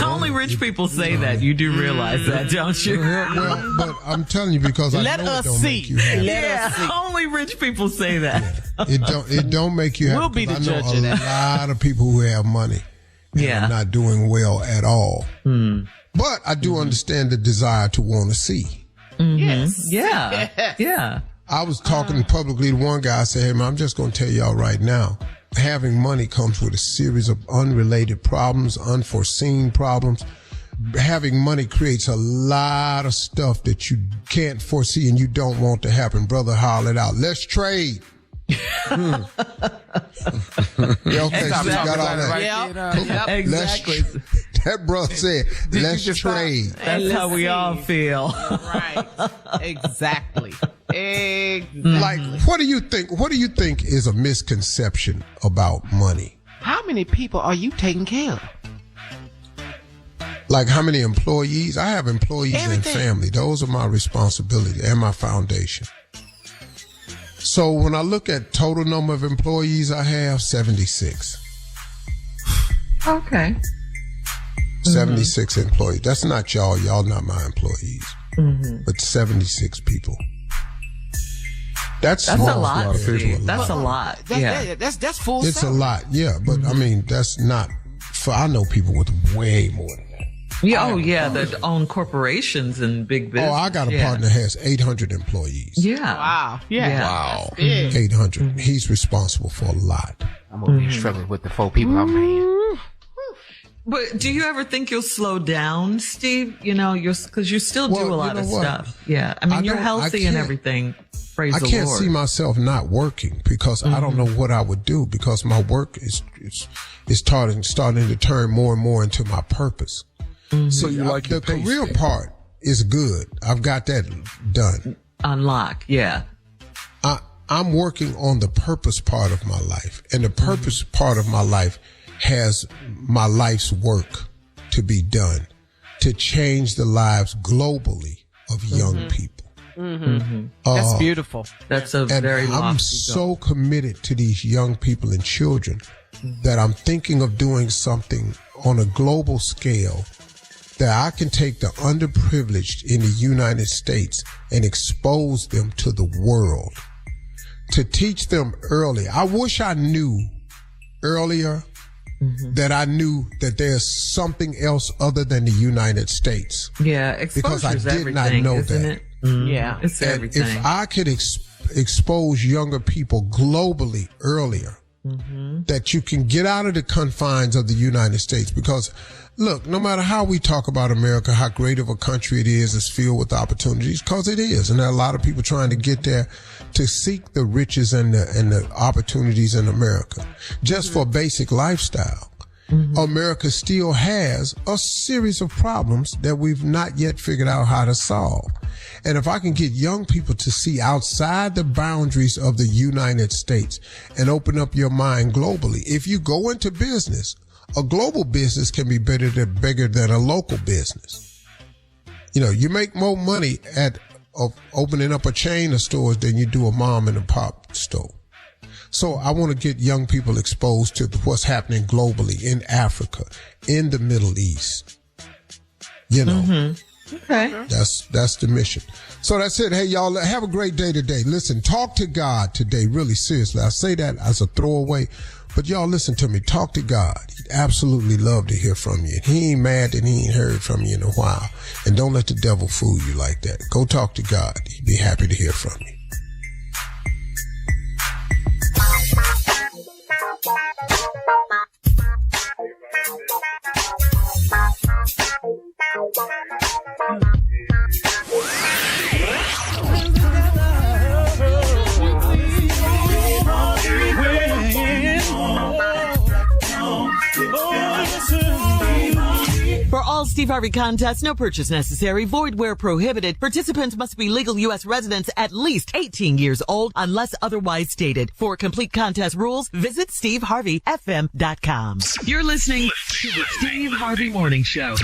Only rich people say that. You do realize that, don't you? Well, but I'm telling you because I Let know us it don't make see. you happy. Yeah, only rich people say that. It don't make you happy. We'll be the 'cause I know judge of that. a lot of people who have money and Yeah. are not doing well at all. But I do understand the desire to want to see. Yes. Yeah. Yeah. I was talking publicly to one guy. I said, hey, man, I'm just going to tell y'all right now. Having money comes with a series of unrelated problems, unforeseen problems. Having money creates a lot of stuff that you can't foresee and you don't want to happen. Brother, holler it out. Let's trade. Yeah, okay, so you got all that. Exactly. That brother said, let's trade. That's how we all feel. Right. Exactly. Like, what do you think? What do you think is a misconception about money? How many people are you taking care of? Like, how many employees? I have employees Everything. and family. Those are my responsibility and my foundation. So when I look at total number of employees, I have 76. Okay. 76 employees. That's not y'all. Y'all not my employees. But 76 people. That's That's small a lot, compared to Steve. a That's lot. a lot. Yeah. That's full. It's a salary. lot, yeah. But I mean, that's not. I know people with way more than that. Yeah. Oh, yeah. That own corporations and big business. Oh, I got a partner that has 800 employees. Yeah. Wow. Yeah. Yeah. Wow. 800. He's responsible for a lot. I'm over here struggling with the 4 people I'm paying. But do you ever think you'll slow down, Steve? Because you still do Well, a lot you of know what? stuff. Yeah. I mean, you're healthy and can't- everything. Praise I the can't Lord. see myself not working because I don't know what I would do because my work is starting to turn more and more into my purpose. So you like the your pay career scale. part is good. I've got that done. Unlock. Yeah. I'm working on the purpose part of my life, and the purpose part of my life has my life's work to be done to change the lives globally of young people. That's beautiful. That's a And very I'm lofty goal. so committed to these young people and children that I'm thinking of doing something on a global scale that I can take the underprivileged in the United States and expose them to the world, to teach them early. I wish I knew earlier that I knew that there's something else other than the United States. Yeah, exposure Because I is did everything, not know isn't that. it? Mm, Yeah. it's And everything. if I could expose younger people globally earlier, that you can get out of the confines of the United States. Because, look, no matter how we talk about America, how great of a country it is, it's filled with opportunities, because it is. And there are a lot of people trying to get there to seek the riches and the opportunities in America, just for basic lifestyle. America still has a series of problems that we've not yet figured out how to solve. And if I can get young people to see outside the boundaries of the United States and open up your mind globally, if you go into business, a global business can be bigger than a local business. You know, you make more money of opening up a chain of stores than you do a mom and pop store. So I want to get young people exposed to what's happening globally in Africa, in the Middle East. You know, Okay. that's the mission. So that's it. Hey, y'all, have a great day today. Listen, talk to God today, really seriously. I say that as a throwaway, but y'all listen to me. Talk to God. He'd absolutely love to hear from you. He ain't mad that he ain't heard from you in a while. And don't let the devil fool you like that. Go talk to God. He'd be happy to hear from you. For all Steve Harvey contests, no purchase necessary, void where prohibited. Participants must be legal U.S. residents at least 18 years old unless otherwise stated. For complete contest rules, visit SteveHarveyFM.com. You're listening to the Steve Harvey Morning Show.